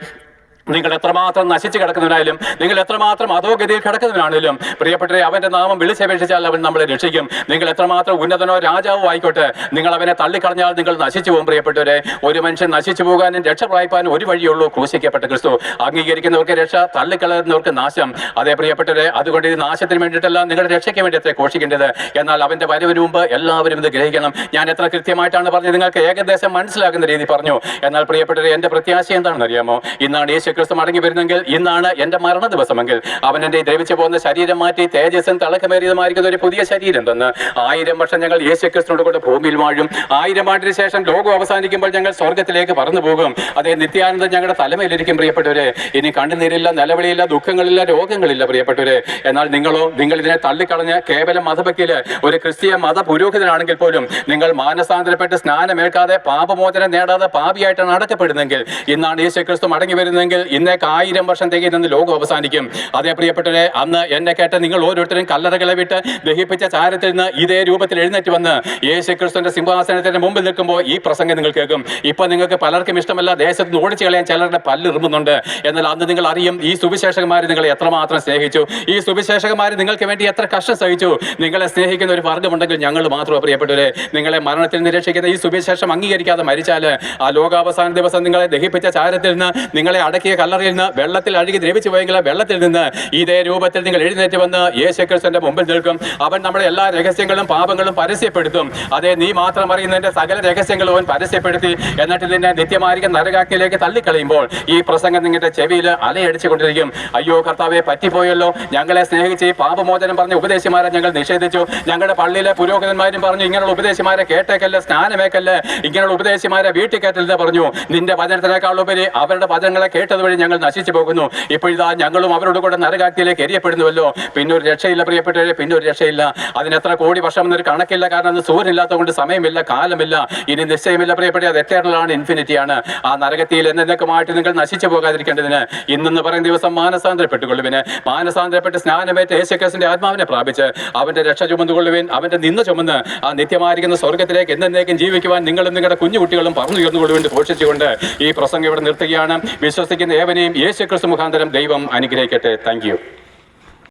[SPEAKER 1] നിങ്ങൾ എത്രമാത്രം നശിച്ചു കിടക്കുന്നതിനായാലും, നിങ്ങൾ എത്രമാത്രം അധോഗതിയിൽ കിടക്കുന്നതിനാണെങ്കിലും പ്രിയപ്പെട്ടവരെ, അവന്റെ നാമം വിളിച്ചപേക്ഷിച്ചാൽ അവൻ നമ്മളെ രക്ഷിക്കും. നിങ്ങൾ എത്രമാത്രം ഉന്നതനോ രാജാവോ ആയിക്കോട്ടെ, നിങ്ങൾ അവനെ തള്ളിക്കളഞ്ഞാൽ നിങ്ങൾ നശിച്ചു പോകും. പ്രിയപ്പെട്ടവരെ, ഒരു മനുഷ്യൻ നശിച്ചു പോകാനും രക്ഷ പ്രാപിപ്പാനും ഒരു വഴിയുള്ളൂ, ക്രൂശിക്കപ്പെട്ട ക്രിസ്തു. അംഗീകരിക്കുന്നവർക്ക് രക്ഷ, തള്ളിക്കളയുന്നവർക്ക് നാശം. അതേ പ്രിയപ്പെട്ടവരെ, അതുകൊണ്ട് ഈ നാശത്തിന് വേണ്ടിയിട്ടല്ല, നിങ്ങളുടെ രക്ഷയ്ക്ക് വേണ്ടിയത്രേ ഘോഷിക്കേണ്ടത്. എന്നാൽ അവന്റെ വരവിന് മുമ്പ് എല്ലാവരും ഇത് ഗ്രഹിക്കണം. ഞാൻ എത്ര കൃത്യമായിട്ടാണ് പറഞ്ഞത്, നിങ്ങൾക്ക് ഏകദേശം മനസ്സിലാക്കുന്ന രീതി പറഞ്ഞു. എന്നാൽ പ്രിയപ്പെട്ടവരെ, എന്റെ പ്രത്യാശ എന്താണെന്ന് അറിയാമോ? ഇന്നാണ് യേശു ക്രിസ്തു മടങ്ങി വരുന്നെങ്കിൽ, ഇന്നാണ് എന്റെ മരണ ദിവസമെങ്കിൽ, അവൻ എന്റെ ദ്രവിച്ചു പോകുന്ന ശരീരം മാറ്റി തേജസ്സും തിളക്കമേറിയതുമായിരിക്കുന്ന ഒരു പുതിയ ശരീരം തന്ന് 1000 വർഷം ഞങ്ങൾ യേശു ക്രിസ്തുവിനോട് കൂടെ ഭൂമിയിൽ വാഴും. 1000 ആണ്ടിന് ശേഷം ലോകം അവസാനിക്കുമ്പോൾ ഞങ്ങൾ സ്വർഗത്തിലേക്ക് പറന്നു പോകും. അതേ നിത്യാനന്ദം ഞങ്ങളുടെ തലമേലിരിക്കും. പ്രിയപ്പെട്ടവരെ, ഇനി കണ്ണുനീരില്ല, നിലവിളിയില്ല, ദുഃഖങ്ങളില്ല, രോഗങ്ങളില്ല പ്രിയപ്പെട്ടവരെ. എന്നാൽ നിങ്ങൾ ഇതിനെ തള്ളിക്കളഞ്ഞ് കേവലം മതഭക്തിയില് ഒരു ക്രിസ്തീയ മത പുരോഹിതനാണെങ്കിൽ പോലും നിങ്ങൾ മാനസാന്തരപ്പെട്ട് സ്നാനമേൽക്കാതെ പാപമോചനം നേടാതെ പാപിയായിട്ടാണ് അടക്കപ്പെടുന്നെങ്കിൽ, ഇന്നാണ് യേശു ക്രിസ്തു മടങ്ങി വരുന്നെങ്കിൽ ഇന്നേക്ക് 1000 വർഷം തികയുന്ന ലോകം അവസാനിക്കും. അതേ പ്രിയപ്പെട്ടവരെ, അന്ന് എന്നെ കേട്ട നിങ്ങൾ ഓരോരുത്തരും കല്ലറകളെ വിട്ട് ദഹിപ്പിച്ച ചാരത്തിൽ നിന്ന് ഇതേ രൂപത്തിൽ എഴുന്നേറ്റ് വന്ന് യേശു ക്രിസ്തുവിന്റെ സിംഹാസനത്തിന്റെ മുമ്പിൽ നിൽക്കുമ്പോൾ ഈ പ്രസംഗം നിങ്ങൾ കേൾക്കും. ഇപ്പൊ നിങ്ങൾക്ക് പലർക്കും ഇഷ്ടമല്ല, ദേശത്ത് നിന്ന് ഓടിച്ചു കളയാൻ ചിലരുടെ പല്ലിറുമ്പുന്നുണ്ട്. എന്നാൽ അന്ന് നിങ്ങൾ അറിയും ഈ സുവിശേഷകന്മാർ നിങ്ങളെ എത്രമാത്രം സ്നേഹിച്ചു, ഈ സുവിശേഷകന്മാർ നിങ്ങൾക്ക് വേണ്ടി എത്ര കഷ്ടം സഹിച്ചു. നിങ്ങളെ സ്നേഹിക്കുന്ന ഒരു വർഗ്ഗമുണ്ടെങ്കിൽ ഞങ്ങൾ മാത്രമേ പ്രിയപ്പെട്ടവരെ. നിങ്ങളെ മരണത്തിൽ നിരക്ഷിക്കുന്ന ഈ സുവിശേഷം അംഗീകരിക്കാതെ മരിച്ചാൽ ആ ലോകാവസാന ദിവസം നിങ്ങളെ ദഹിപ്പിച്ച ചാരത്തിൽ നിന്ന്, നിങ്ങളെ അടക്കിയ കല്ലറയിൽ നിന്ന്, വെള്ളത്തിൽ അഴുകി ദ്രവിച്ചു പോയെങ്കിൽ വെള്ളത്തിൽ നിന്ന് ഇതേ രൂപത്തിൽ നിങ്ങൾ എഴുന്നേറ്റ് വന്ന് യേശു ക്രിസ്തുവിന്റെ മുമ്പിൽ നിൽക്കും. അവൻ നമ്മുടെ എല്ലാ രഹസ്യങ്ങളും പാപങ്ങളും പരസ്യപ്പെടുത്തും. അതേ നീ മാത്രം അറിയുന്നതിന്റെ സകല രഹസ്യങ്ങളും അവൻ പരസ്യപ്പെടുത്തി എന്നിട്ട് നിന്നെ നിത്യമായിരിക്കും നരകാഗ്നിയിലേക്ക് തള്ളിക്കളയുമ്പോൾ ഈ പ്രസംഗം നിങ്ങളുടെ ചെവിയിൽ അലയടിച്ചുകൊണ്ടിരിക്കും. അയ്യോ കർത്താവെ, പറ്റിപ്പോയല്ലോ, ഞങ്ങളെ സ്നേഹിച്ച് ഈ പാപമോചനം പറഞ്ഞ ഉപദേശിമാരെ ഞങ്ങൾ നിഷേധിച്ചു. ഞങ്ങളുടെ പള്ളിയിലെ പുരോഹിതന്മാരും പറഞ്ഞു ഇങ്ങനെയുള്ള ഉപദേശിമാരെ കേട്ടേക്കല്ലേ, സ്നാനമേക്കല്ലേ, ഇങ്ങനെയുള്ള ഉപദേശിമാരെ വീട്ടിൽ കയറ്റരുത് പറഞ്ഞു. നിന്റെ വചനത്തിനേക്കാൾ ഉപരി അവരുടെ വചനങ്ങളെ കേട്ടത് വഴി ഞങ്ങൾ നശിച്ചു പോകുന്നു. ഇപ്പോഴിതാ ഞങ്ങളും അവരോട് കൂടെ നരകാഗ്നിയിലേക്ക് എറിയപ്പെടുന്നുവല്ലോ. പിന്നെ ഒരു രക്ഷയില്ല പ്രിയപ്പെട്ടവരെ, പിന്നെ ഒരു രക്ഷയില്ല. അതിനെത്ര കോടി വർഷം എന്നൊരു കണക്കില്ല. കാരണം അത് സൂര്യനില്ലാത്തതുകൊണ്ട് സമയമില്ല, കാലമില്ല, ഇനി നിശ്ചയമില്ല പ്രിയപ്പെട്ട. അത് എറ്റേണലാണ്, ഇൻഫിനിറ്റിയാണ്. ആ നരകത്തിൽ എന്നേക്കുമായിട്ട് നിങ്ങൾ നശിച്ചു പോകാതിരിക്കേണ്ടതിന് ഇന്നെന്ന് പറയുന്ന ദിവസം മാനസാന്തരപ്പെട്ടുകൊള്ളുവിന്. മാനസാന്തരപ്പെട്ട് സ്നാനമേറ്റ് യേശുക്രിസ്തുവിന്റെ ആത്മാവിനെ പ്രാപിച്ച് അവന്റെ രക്ഷ ചുമന്നുകൊള്ളുവിൻ. അവന്റെ നിന്ന് ചുമന്ന് ആ നിത്യമായിരിക്കുന്ന സ്വർഗത്തിലേക്ക് എന്നേക്കും ജീവിക്കുവാൻ നിങ്ങളും നിങ്ങളുടെ കുഞ്ഞുകുട്ടികളും പറന്നുയർന്നുകൊള്ളുവിൻ ഘോഷിച്ചുകൊണ്ട് ഈ പ്രസംഗം ഇവിടെ നിർത്തുകയാണ്. വിശ്വസിക്കുന്ന ഏവനെയും യേശുക്രിസ്തു മുഖാന്തരം ദൈവം അനുഗ്രഹിക്കട്ടെ. Thank you.